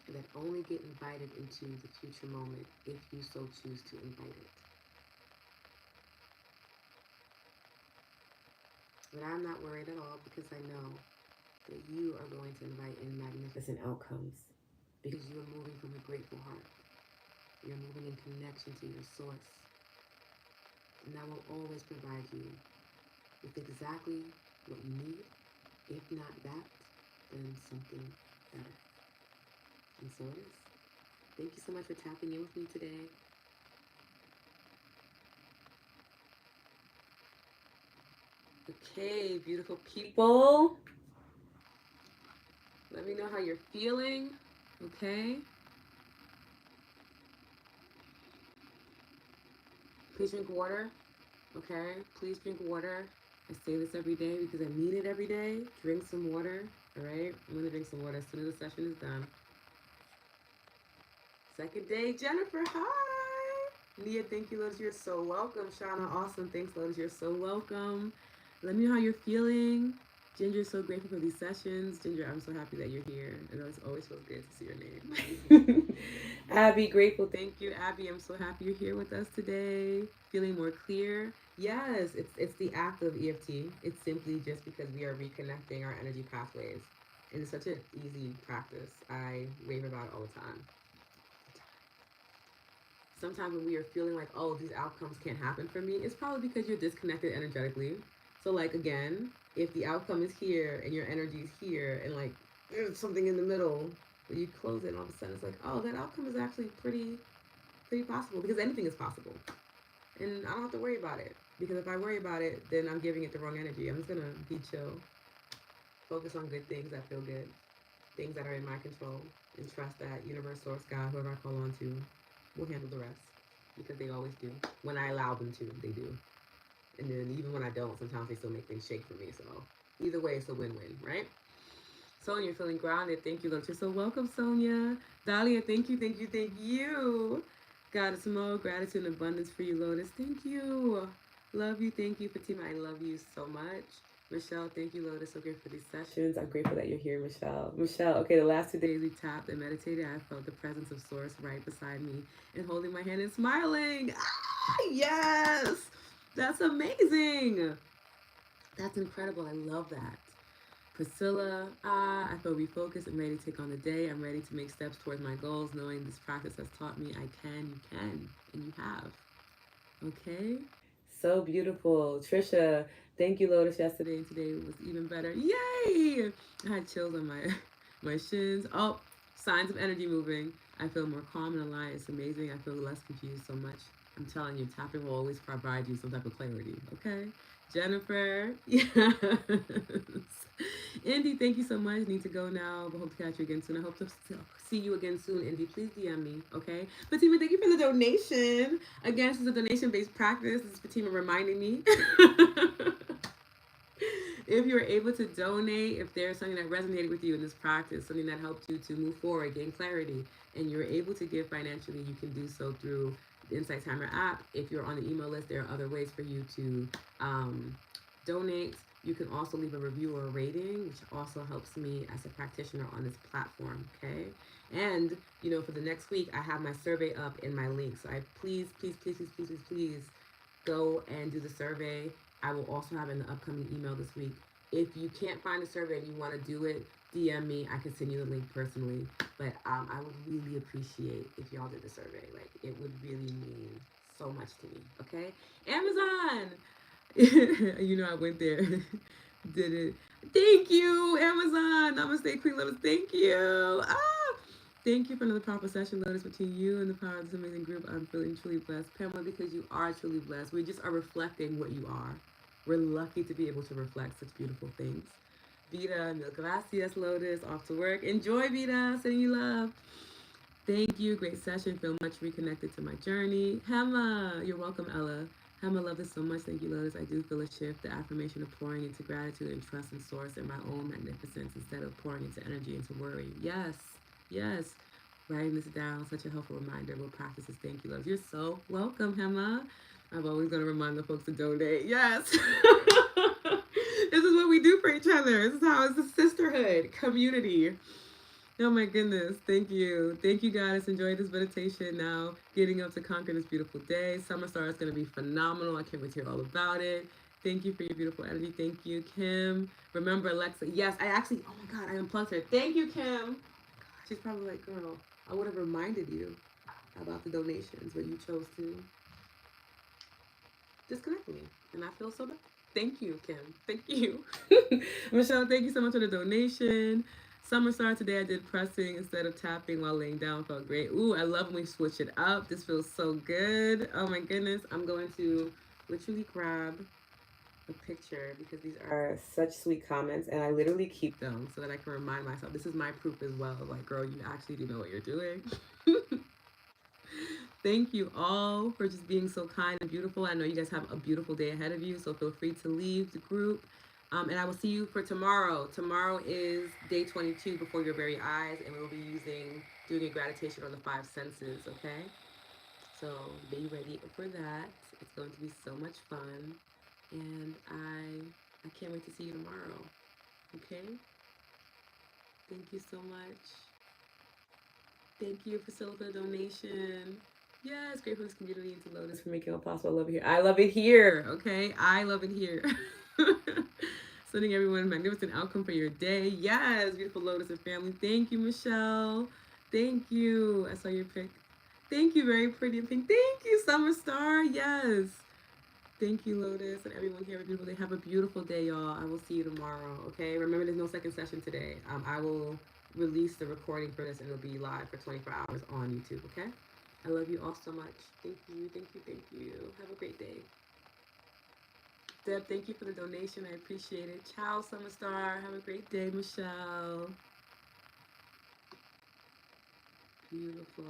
and that only get invited into the future moment if you so choose to invite it. But I'm not worried at all because I know that you are going to invite in magnificent outcomes because you are moving from a grateful heart. You're moving in connection to your source. And that will always provide you with exactly what you need. If not that, then something better. And so it is. Thank you so much for tapping in with me today. Okay, beautiful people. Let me know how you're feeling. Okay. Please drink water. Okay. Please drink water. I say this every day because I mean it every day. Drink some water. All right. I'm going to drink some water as soon as the session is done. Second day, Jennifer. Hi. Nia, thank you, Lotus. You're so welcome. Shauna, awesome. Thanks, Lotus. You're so welcome. Let me know how you're feeling. Ginger, so grateful for these sessions. Ginger, I'm so happy that you're here. I know it always feels good to see your name. Abby, grateful. Thank you, Abby. I'm so happy you're here with us today. Feeling more clear. Yes, it's the act of EFT. It's simply just because we are reconnecting our energy pathways. And it's such an easy practice. I rave about it all the time. Sometimes when we are feeling like, oh, these outcomes can't happen for me, it's probably because you're disconnected energetically. So like, again, if the outcome is here and your energy is here and like there's something in the middle, but you close it and all of a sudden it's like, oh, that outcome is actually pretty possible because anything is possible. And I don't have to worry about it because if I worry about it, then I'm giving it the wrong energy. I'm just going to be chill, focus on good things that feel good, things that are in my control, and trust that universe, source, God, whoever I call on to, will handle the rest because they always do. When I allow them to, they do. And then even when I don't, sometimes they still make things shake for me. So either way, it's a win-win, right? Sonia, feeling grounded. Thank you, Lotus. So welcome, Sonia. Dahlia, thank you, thank you, thank you. Goddess Mo, gratitude and abundance for you, Lotus. Thank you. Love you. Thank you, Fatima. I love you so much. Michelle, thank you, Lotus. So grateful for these sessions. I'm grateful that you're here, Michelle. Michelle, okay, the last 2 days we tapped and meditated. I felt the presence of Source right beside me and holding my hand and smiling. Ah, yes! That's amazing. That's incredible. I love that. Priscilla, I feel refocused and ready to take on the day. I'm ready to make steps towards my goals, knowing this practice has taught me I can, you can, and you have. Okay? So beautiful. Trisha, thank you, Lotus, yesterday, and today was even better. Yay! I had chills on my my shins. Oh, signs of energy moving. I feel more calm and aligned. It's amazing. I feel less confused so much. I'm telling you, tapping will always provide you some type of clarity. Okay? Jennifer, yes. Indy, thank you so much. Need to go now, but hope to catch you again soon. I hope to see you again soon, Indy. Please DM me, okay? Fatima, thank you for the donation. Again, this is a donation-based practice. This is Fatima reminding me. If you're able to donate, if there's something that resonated with you in this practice, something that helped you to move forward, gain clarity, and you're able to give financially, you can do so through the Insight Timer app. If you're on the email list, there are other ways for you to donate. You can also leave a review or a rating, which also helps me as a practitioner on this platform, okay? And, you know, for the next week, I have my survey up in my link. So I please, please, please, please, please, please, please go and do the survey. I will also have in the upcoming email this week. If you can't find the survey and you want to do it, DM me. I can send you the link personally. But I would really appreciate if y'all did the survey. Like, it would really mean so much to me, okay? Amazon! You know, I went there, did it. Thank you, Amazon. Namaste, Queen Lotus. Thank you. Thank you for another powerful session, Lotus, between you and the power of this amazing group. I'm feeling truly blessed. Pamela, because you are truly blessed. We just are reflecting what you are. We're lucky to be able to reflect such beautiful things. Vita, mil gracias, Lotus. Off to work. Enjoy, Vita. Sending you love. Thank you. Great session. Feel much reconnected to my journey. Hema, you're welcome, Ella. Hema, love this so much. Thank you, Lotus. I do feel a shift, the affirmation of pouring into gratitude and trust and source and my own magnificence instead of pouring into energy into worry. Yes, yes. Writing this down, such a helpful reminder. What practices? Thank you, Lotus. You're so welcome, Hema. I'm always going to remind the folks to donate. Yes. This is what we do for each other. This is how it's a sisterhood, community. Oh my goodness. Thank you. Thank you, guys. Enjoy this meditation now. Getting up to conquer this beautiful day. Summer Star is going to be phenomenal. I can't wait to hear all about it. Thank you for your beautiful energy. Thank you, Kim. Remember, Alexa. Yes, I actually, oh my God, I unplugged her. Thank you, Kim. She's probably like, girl, I would have reminded you about the donations, but you chose to disconnect me. And I feel so bad. Thank you, Kim. Thank you. Michelle, thank you so much for the donation. Summer Star, today I did pressing instead of tapping while laying down. Felt great. Ooh, I love when we switch it up. This feels so good. Oh my goodness. I'm going to literally grab a picture because these are such sweet comments and I literally keep them so that I can remind myself. This is my proof as well. Like, girl, you actually do know what you're doing. Thank you all for just being so kind and beautiful. I know you guys have a beautiful day ahead of you, so feel free to leave the group. And I will see you for tomorrow. Tomorrow is day 22 before your very eyes, and we'll be doing a gratitude on the five senses, okay? So be ready for that. It's going to be so much fun. And I can't wait to see you tomorrow. Okay? Thank you so much. Thank you, Priscilla, for the donation. Yes, grateful for this community and to Lotus for making it possible. I love it here. I love it here. Okay? I love it here. Sending everyone a magnificent outcome for your day. Yes, beautiful Lotus and family. Thank you, Michelle. Thank you. I saw your pic. Thank you, very pretty and pink. Thank you, Summer Star. Yes. Thank you, Lotus, and everyone here. Beautiful day. Have a beautiful day, y'all. I will see you tomorrow. Okay. Remember, there's no second session today. I will release the recording for this, and it'll be live for 24 hours on YouTube. Okay. I love you all so much. Thank you. Thank you. Thank you. Have a great day. Deb, thank you for the donation. I appreciate it. Ciao, Summer Star. Have a great day, Michelle. Beautiful.